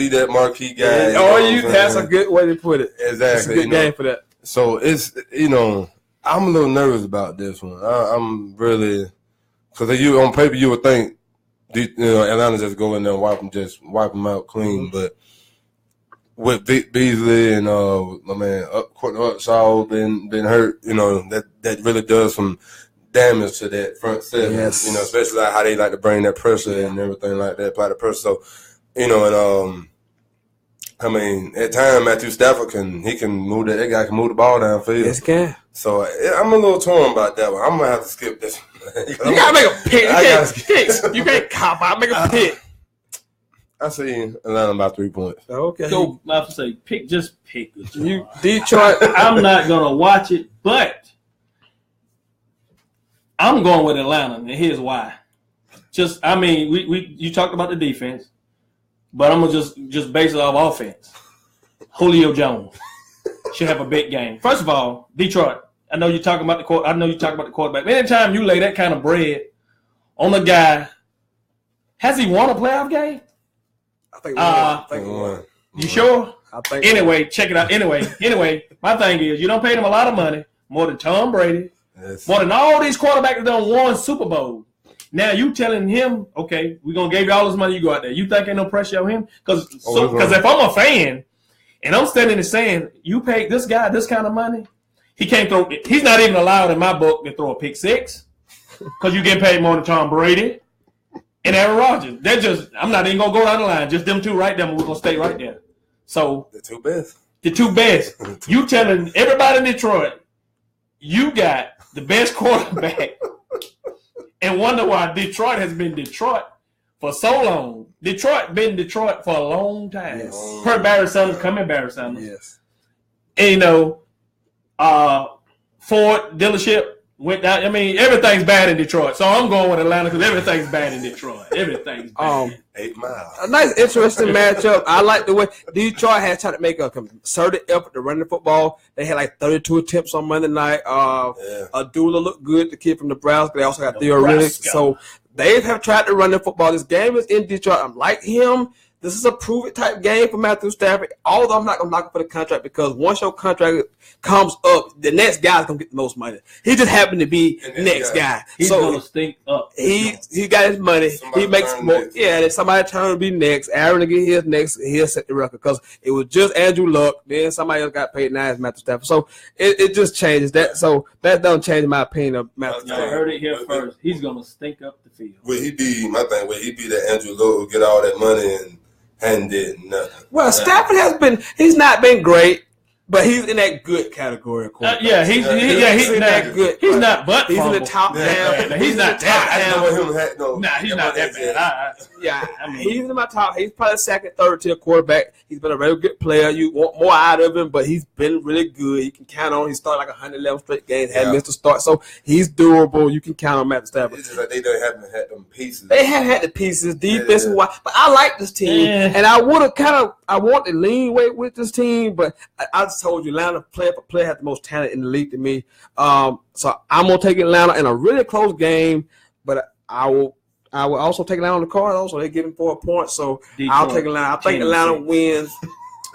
that marquee guy? That's a good way to put it. Exactly. It's a good game for that. So it's I'm a little nervous about this one. I'm really because on paper you would think Atlanta just go in there and wipe them out clean, but with Vic Beasley and my man Courtney Upshaw been hurt, that really does some damage to that front seven. Yes. Especially like how they like to bring that pressure and everything like that, apply the pressure. So, I mean, at times Matthew Stafford can move that guy can move the ball downfield. Yes, he can. So I'm a little torn about that one. I'm gonna have to skip this one. You gotta make a pick. You can't cop out. Make a pick. I see Atlanta by 3 points. Okay. So I have to say, pick you Detroit. I'm not gonna watch it, but I'm going with Atlanta, and here's why. You talked about the defense, but I'm gonna just base it off offense. Julio Jones should have a big game. First of all, Detroit, I know you're talking about the quarterback. Anytime you lay that kind of bread on a guy, has he won a playoff game? I think one. You sure? I think. Anyway, check it out. Anyway, my thing is, you don't pay him a lot of money, more than Tom Brady, more than all these quarterbacks that done won Super Bowl. Now you telling him, okay, we're gonna give you all this money. You go out there. You think ain't no pressure on him? Because if I'm a fan and I'm standing there saying you paid this guy this kind of money, he can't throw. He's not even allowed in my book to throw a pick six because you get paid more than Tom Brady and Aaron Rodgers. They're just. I'm not even gonna go down the line. Just them two right there. And we're gonna stay right there. So the two best. The two best. You telling everybody in Detroit you got the best quarterback. And wonder why Detroit has been Detroit for so long. Detroit been Detroit for a long time. Yes. Per Barry Sanders, coming Barry Sanders. Yes. And, Ford dealership went down. I mean, everything's bad in Detroit. So I'm going with Atlanta because everything's bad in Detroit. Everything's bad. 8 miles. A nice, interesting matchup. I like the way Detroit has tried to make a concerted effort to run the football. They had like 32 attempts on Monday night. Adula looked good, the kid from Nebraska. They also got Theo Riddick. So they have tried to run the football. This game is in Detroit. I'm like him. This is a prove-it type game for Matthew Stafford. Although I'm not going to knock him for the contract because once your contract comes up, the next guy's going to get the most money. He just happened to be the next guy. He's going to stink up. He got his money. He makes more. Next. Yeah, then somebody turn to be next. Aaron will get his next. He'll set the record because it was just Andrew Luck. Then somebody else got paid. Now it's Matthew Stafford. So it just changes that. So that don't change my opinion of Matthew Stafford. I heard it here first. He's going to stink up the field. Will he be that Andrew Luck who get all that money and did nothing? Well, Stafford he's not been great, but he's in that good category. He's in that good. He's not, but he's in the top down. He's not that bad. He's not that bad. He's in my top. He's probably second, third tier quarterback. He's been a very good player. You want more out of him, but he's been really good. You can count on. He started like 111 straight games. Hadn't missed a start, so he's durable. You can count on Matthew Stafford. It's just like they haven't had them pieces. They have had the pieces, defensive wise, but I like this team, and I would have I want to lean weight with this team, but I just told you, Atlanta player for player had the most talent in the league to me. So I'm gonna take Atlanta in a really close game, but I will also take Atlanta on the card. Also, they're giving 4 points, so Detroit, I'll take Atlanta. I think Atlanta wins.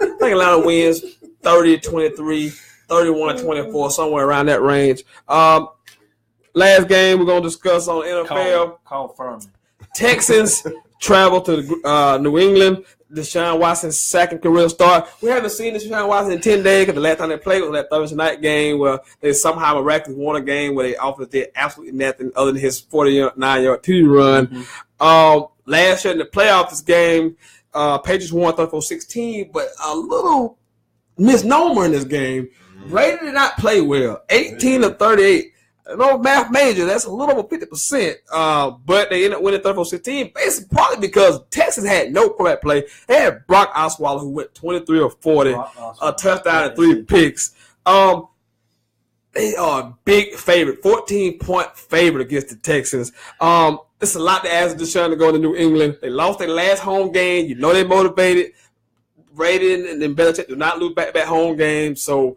I think Atlanta wins 30-23, 31-24, somewhere around that range. Last game we're gonna discuss on NFL. Call Furman. Texans travel to New England. Deshaun Watson's second career start. We haven't seen Deshaun Watson in 10 days because the last time they played was that Thursday night game where they somehow miraculously won a game where they offered did absolutely nothing other than his 49-yard TD run. Mm-hmm. Last year in the playoffs, this game, Patriots won 34-16, but a little misnomer in this game. Brady did not play well. 18-38. No math major, that's a little over 50%. But they ended up winning 34-16, basically partly because Texas had no quarterback play. They had Brock Osweiler who went 23 or 40, a touchdown and 3 picks. They are a big favorite, 14-point favorite against the Texans. It's a lot to ask Deshaun to go to New England. They lost their last home game. You know they're motivated. Brady and then Belichick do not lose back-to-back home games, so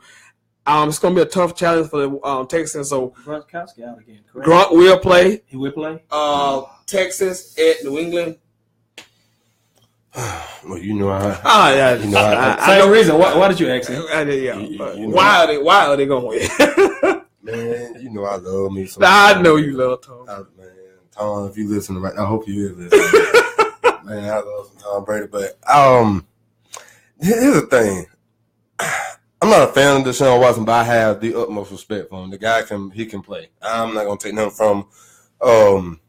it's going to be a tough challenge for the Texans. So Gronkowski out again, correct? Gronk will play. He will play? Texas at New England. Well, you know I. Same reason. Why did you ask him? Why are they going to win? Man, you know I love me. I know you love Tom. Man, Tom, if you listen right now, I hope you is listening. Man, I love some Tom Brady, but here's the thing. I'm not a fan of Deshaun Watson, but I have the utmost respect for him. The guy can play. I'm not gonna take nothing from him.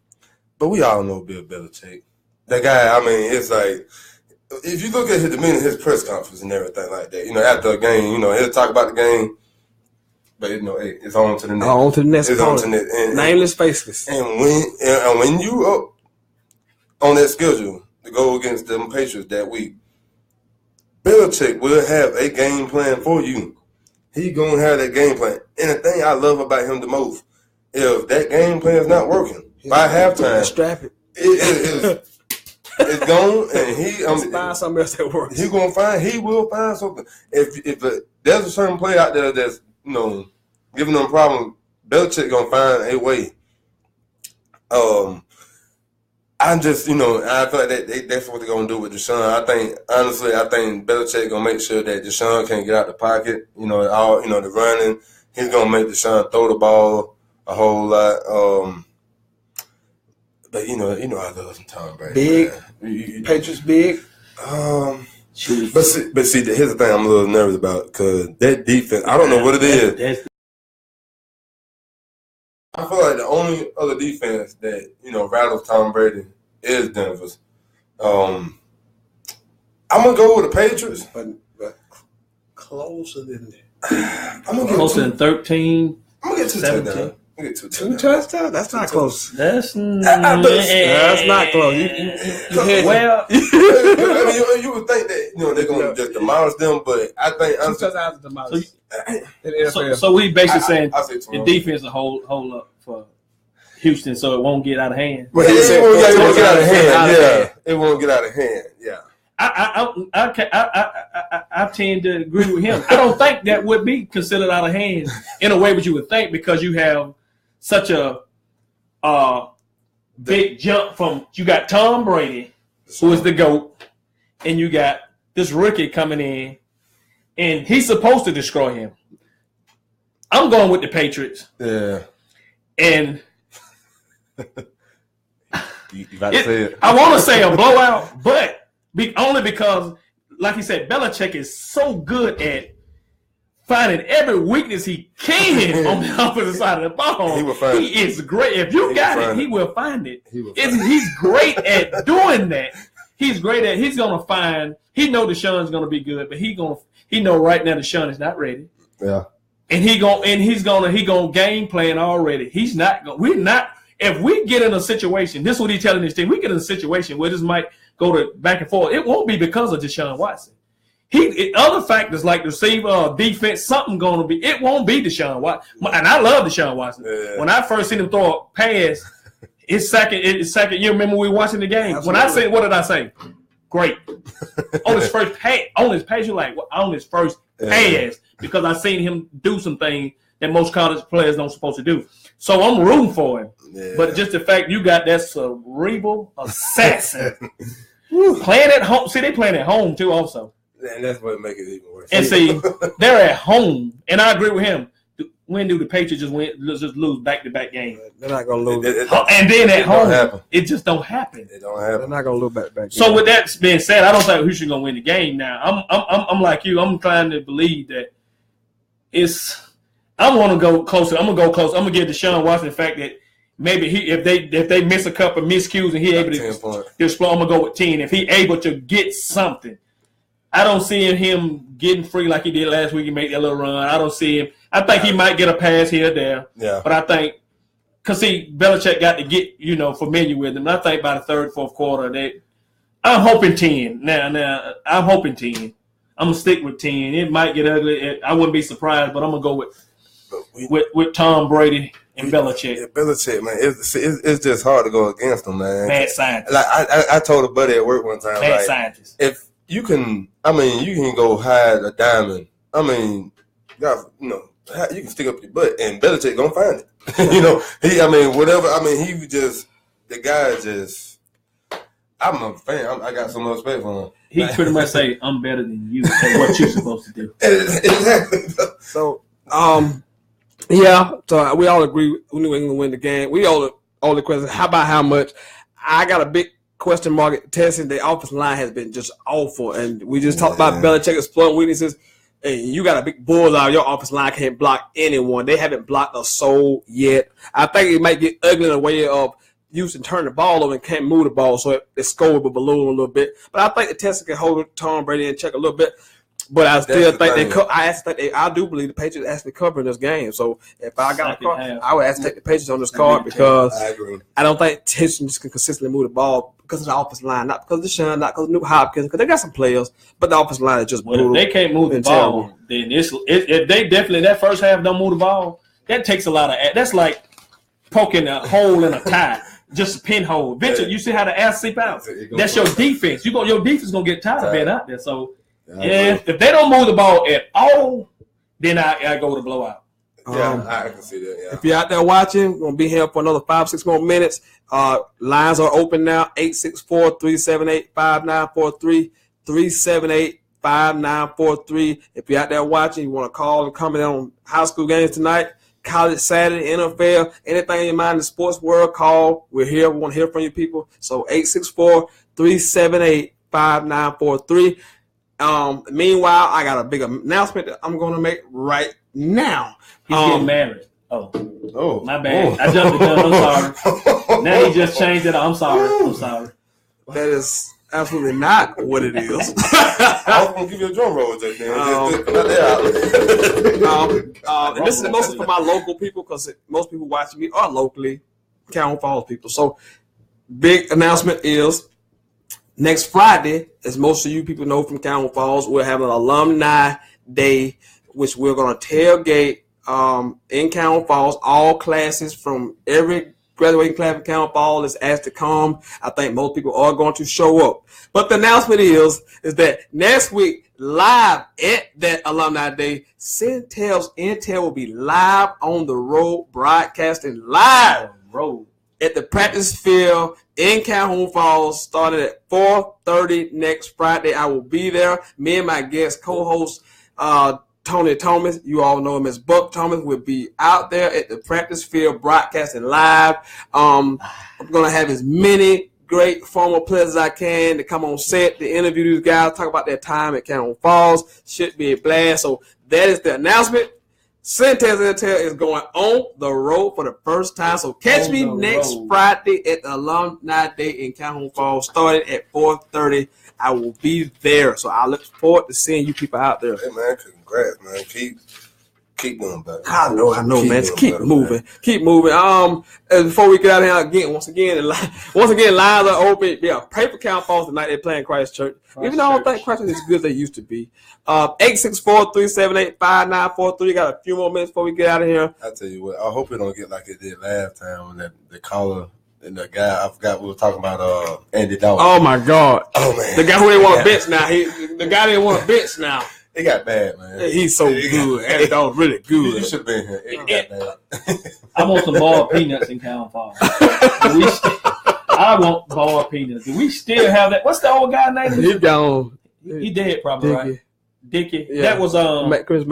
But we all know Bill Belichick. That guy, I mean, it's like if you look at his press conference and everything like that, after a game, he'll talk about the game, but it's on to the next. On to the next. It's on to the next. Nameless, faceless. And when you up on that schedule to go against them Patriots that week, Belichick will have a game plan for you. He going to have that game plan. And the thing I love about him the most, if that game plan is not working, by halftime, it's gone, and he find something else that works. He will find something. If there's a certain play out there that's giving them problems, Belichick gonna find a way. I just, I feel like that's what they're gonna do with Deshaun. I think Belichick gonna make sure that Deshaun can't get out the pocket. The running. He's gonna make Deshaun throw the ball a whole lot. But I love some Tom Brady. Big, Patriots big. But see, here's the thing I'm a little nervous about because that defense. I don't know what it is. I feel like the only other defense that rattles Tom Brady is Denver's. I'm gonna go with the Patriots, but closer than that. I'm gonna get closer than 13. I'm gonna get 2 touchdowns. Two touchdowns? That's not close. That's not close. You would think that they're gonna just demolish them, but I think 2 touchdowns demolish. So we basically saying the defense will hold up for Houston, so it won't get out of hand. But it won't get out of hand. Yeah, it won't get out of hand. Yeah. I tend to agree with him. I don't think that would be considered out of hand in a way what you would think because you have such a big jump from you got Tom Brady, who is the GOAT, and you got this rookie coming in, and he's supposed to destroy him. I'm going with the Patriots. Yeah. And you about to say it. I want to say a blowout, but only because, like you said, Belichick is so good at finding every weakness he can on the opposite side of the ball. He will find it. He is great. If you got it, he will find it. He's great at doing that. He's great at. He's gonna find. He know Deshaun's gonna be good, but he know right now Deshaun is not ready. Yeah. And he's gonna game plan already. He's not. We're not. If we get in a situation, this is what he's telling his team. We get in a situation where this might go to back and forth. It won't be because of Deshaun Watson. Other factors like receiver, defense, something going to be. It won't be Deshaun Watson. And I love Deshaun Watson. Yeah. When I first seen him throw a pass, his second. You remember we were watching the game. Absolutely. When I said, what did I say? Great. On his first pass, you're like, on his first pass, because I seen him do some things that most college players don't supposed to do. So I'm rooting for him. Yeah. But just the fact you got that cerebral assassin playing at home. See, they playing at home too also. And that's what makes it even worse. And see, they're at home. And I agree with him. When do the Patriots just lose back-to-back games? They're not going to lose. And then at home, it just don't happen. It don't happen. They're not going to lose back-to-back games. So with that being said, I don't think Houston's going to win the game now. I'm like you. I'm inclined to believe that I want to go closer. I'm going to go close. I'm going to give Deshaun Watson the fact that maybe if they miss a couple miscues and he able to explode, I'm going to go with 10. If he able to get something. I don't see him getting free like he did last week and make that little run. I don't see him. I think he might get a pass here or there. Yeah. But I think because Belichick got to get familiar with him. I think by the third, fourth quarter I'm hoping 10. Now I'm hoping 10. I'm gonna stick with 10. It might get ugly. I wouldn't be surprised, but I'm gonna go with Tom Brady and Belichick. Yeah, Belichick, man, it's just hard to go against him, man. Mad scientist. Like I told a buddy at work one time, mad scientist. If you can, you can go hide a diamond. You can stick up your butt, and Belichick gonna find it. The guy just. I'm a fan. I got so much respect for him. He pretty much say, "I'm better than you at what you're supposed to do." Exactly. So, yeah. So we all agree New England win the game. We all the question: how about how much? I got a big question mark at Texas. The offensive line has been just awful, and we just talked about Belichick exploiting weaknesses. And you got a big bullseye. Your offensive line can't block anyone. They haven't blocked a soul yet. I think it might get ugly in a way of Houston turn the ball over and can't move the ball, so it scored with balloon a little bit. But I think the Texans can hold Tom Brady in check a little bit. But I still think I do believe the Patriots actually covering this game. So if I got a card, I would actually take the Patriots on this card because I don't think Texans can consistently move the ball because of the offensive line, not because of Deshaun, not because of New Hopkins, because they got some players, but the offensive line is just brutal. If they can't move the ball, then if they definitely that first half don't move the ball, that takes a lot of. That's like poking a hole in a tie. Just a pinhole. Eventually, you see how the ass seep out. That's your defense. Your defense gonna get tired of being out there. So if they don't move the ball at all, then I go to blowout. I can see that. Yeah. If you're out there watching, we're going to be here for another 5-6 more minutes. Lines are open now, 864-378-5943, 378-5943. If you're out there watching, you want to call and comment on high school games tonight, college Saturday, NFL, anything in your mind in the sports world, call. We're here. We want to hear from you people. So 864-378-5943. Meanwhile, I got a big announcement that I'm going to make right now. He's getting married. Oh, my bad. I jumped the gun. I'm sorry. Now he just changed it. I'm sorry. That is absolutely not what it is. I was going to give you a drum roll just then. And this is mostly for my local people because most people watching me are locally Calhoun Falls people. So, big announcement is next Friday, as most of you people know from Calhoun Falls, we're having an alumni day, which we're going to tailgate in Calhoun Falls. All classes from every graduating class in Calhoun Falls is asked to come. I think most people are going to show up. But the announcement is that next week, live at that alumni day, Sentell's Intel will be live on the road, broadcasting live at the practice field in Calhoun Falls, starting at 4:30 next Friday. I will be there. Me and my guest co-host, Tony Thomas, you all know him as Buck Thomas, will be out there at the practice field broadcasting live. I'm going to have as many great former players as I can to come on set to interview these guys, talk about their time at Calhoun Falls. Should be a blast. So that is the announcement. Sentell is going on the road for the first time. So catch me next Friday at the Alumni Day in Calhoun Falls, starting at 4:30. I will be there. So I look forward to seeing you people out there. Hey, man, congrats, man. Keep doing better. I know, man. Keep moving. Man. Keep moving. And before we get out of here again, once again, lines are open. Yeah, pray for Calhoun Falls tonight. They're playing Christchurch. Even though I don't think Christchurch is as good as they used to be. 864-378-5943. Got a few more minutes before we get out of here. I tell you what, I hope it don't get like it did last time when the caller and the guy, I forgot we were talking about Andy Dalton. Oh my God. Oh man. The guy who didn't want to bench now. The guy didn't want to bench now. It got bad, man. He's so good. Andy Dalton really good. You should have been here. It got bad. I want some boiled peanuts in Calhoun Falls. I want boiled peanuts. Do we still have that? What's the old guy name? He gone. He dead probably, Dickie. right? Dickie. Yeah. That was Chris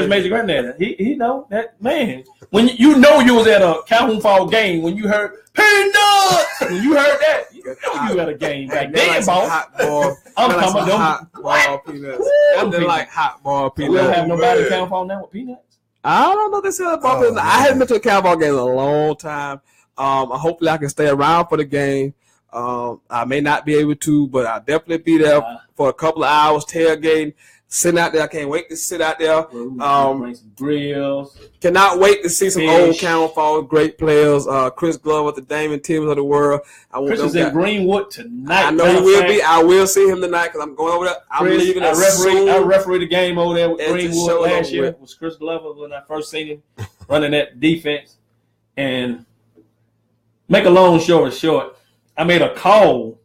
Major granddaddy. He know that man. When you was at a Calhoun Falls game, when you heard peanuts, when you heard that, you know you at a game back then, boss. I'm talking about hot boiled peanuts. They're like hot boiled peanuts. We don't have nobody in Calhoun Falls now with peanuts. I don't know. They sell boiled peanuts. I haven't been to a Calhoun Falls game in a long time. Hopefully I can stay around for the game. I may not be able to, but I'll definitely be there for a couple of hours tailgating, sitting out there. I can't wait to sit out there. Bring some grills. Cannot wait to see some old Calhoun Falls great players. Chris Glover, the Damon Timmons of the world. Chris is in Greenwood tonight. I know he will be. I will see him tonight because I'm going over there. I'm leaving. I refereed the game over there with Greenwood last year. It was Chris Glover when I first seen him running that defense. And make a long story short, I made a call,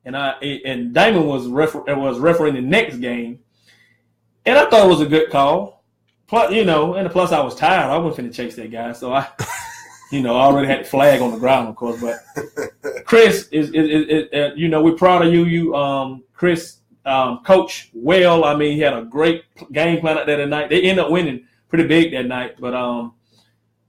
and Damon was refereeing the next game, and I thought it was a good call. Plus, plus I was tired. I wasn't finna chase that guy, so I already had the flag on the ground, of course. But Chris is we're proud of you. Chris coached well. I mean, he had a great game plan out there tonight. They ended up winning pretty big that night, but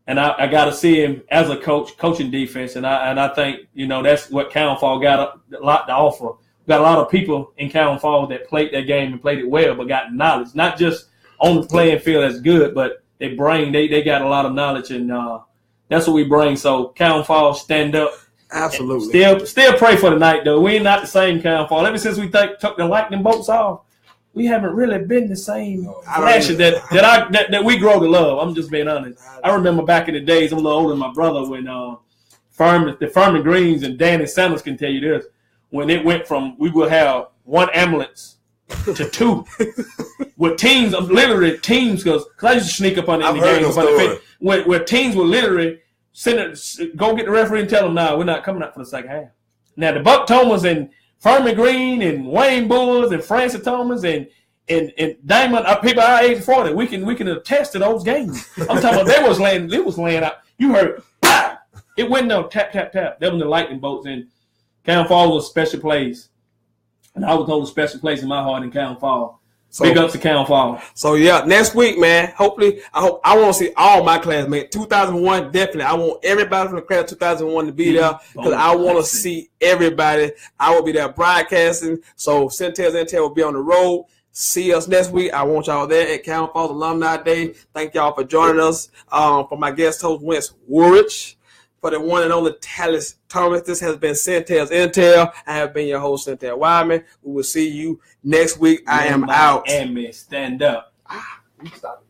And I got to see him as a coach, coaching defense, and I think that's what Calhoun Falls got a lot to offer. We got a lot of people in Calhoun Falls that played that game and played it well, but got knowledge, not just on the playing field that's good, but they got a lot of knowledge, and that's what we bring. So Calhoun Falls, stand up, absolutely. Still pray for tonight though. We ain't not the same Calhoun Falls. Ever since we took the lightning bolts off, we haven't really been the same flashes that we grow to love. I'm just being honest. I remember back in the days, I'm a little older than my brother, when the Furman Greens and Danny Sanders can tell you this, when it went from we would have one ambulance to two with teams, literally teams, because I used to sneak up on the games where teams would literally go get the referee and tell them, no, we're not coming out for the second half. Now the Buck Thomas and Furman Green and Wayne Bulls and Francis Thomas and And Diamond, people our age 40, we can attest to those games. I'm talking about they was laying out. You heard, it went down, tap, tap, tap. That was the lightning bolts. And Cannon Fall was a special place. And I was holding a special place in my heart in Cannon Fall. So, big ups to Cannon Fall. So, yeah, next week, man, hopefully, I want to see all my classmates. 2001, definitely. I want everybody from the class of 2001 to be there because I want to see everybody. I will be there broadcasting. So, Sentell will be on the road. See us next week. I want y'all there at Cannon Falls Alumni Day. Thank y'all for joining us. For my guest host, Wentz Woolrich. For the one and only Tallis Thomas, this has been Sentell's Intel. I have been your host, Sentell Wyman. We will see you next week. I am out. And stand up. Stop.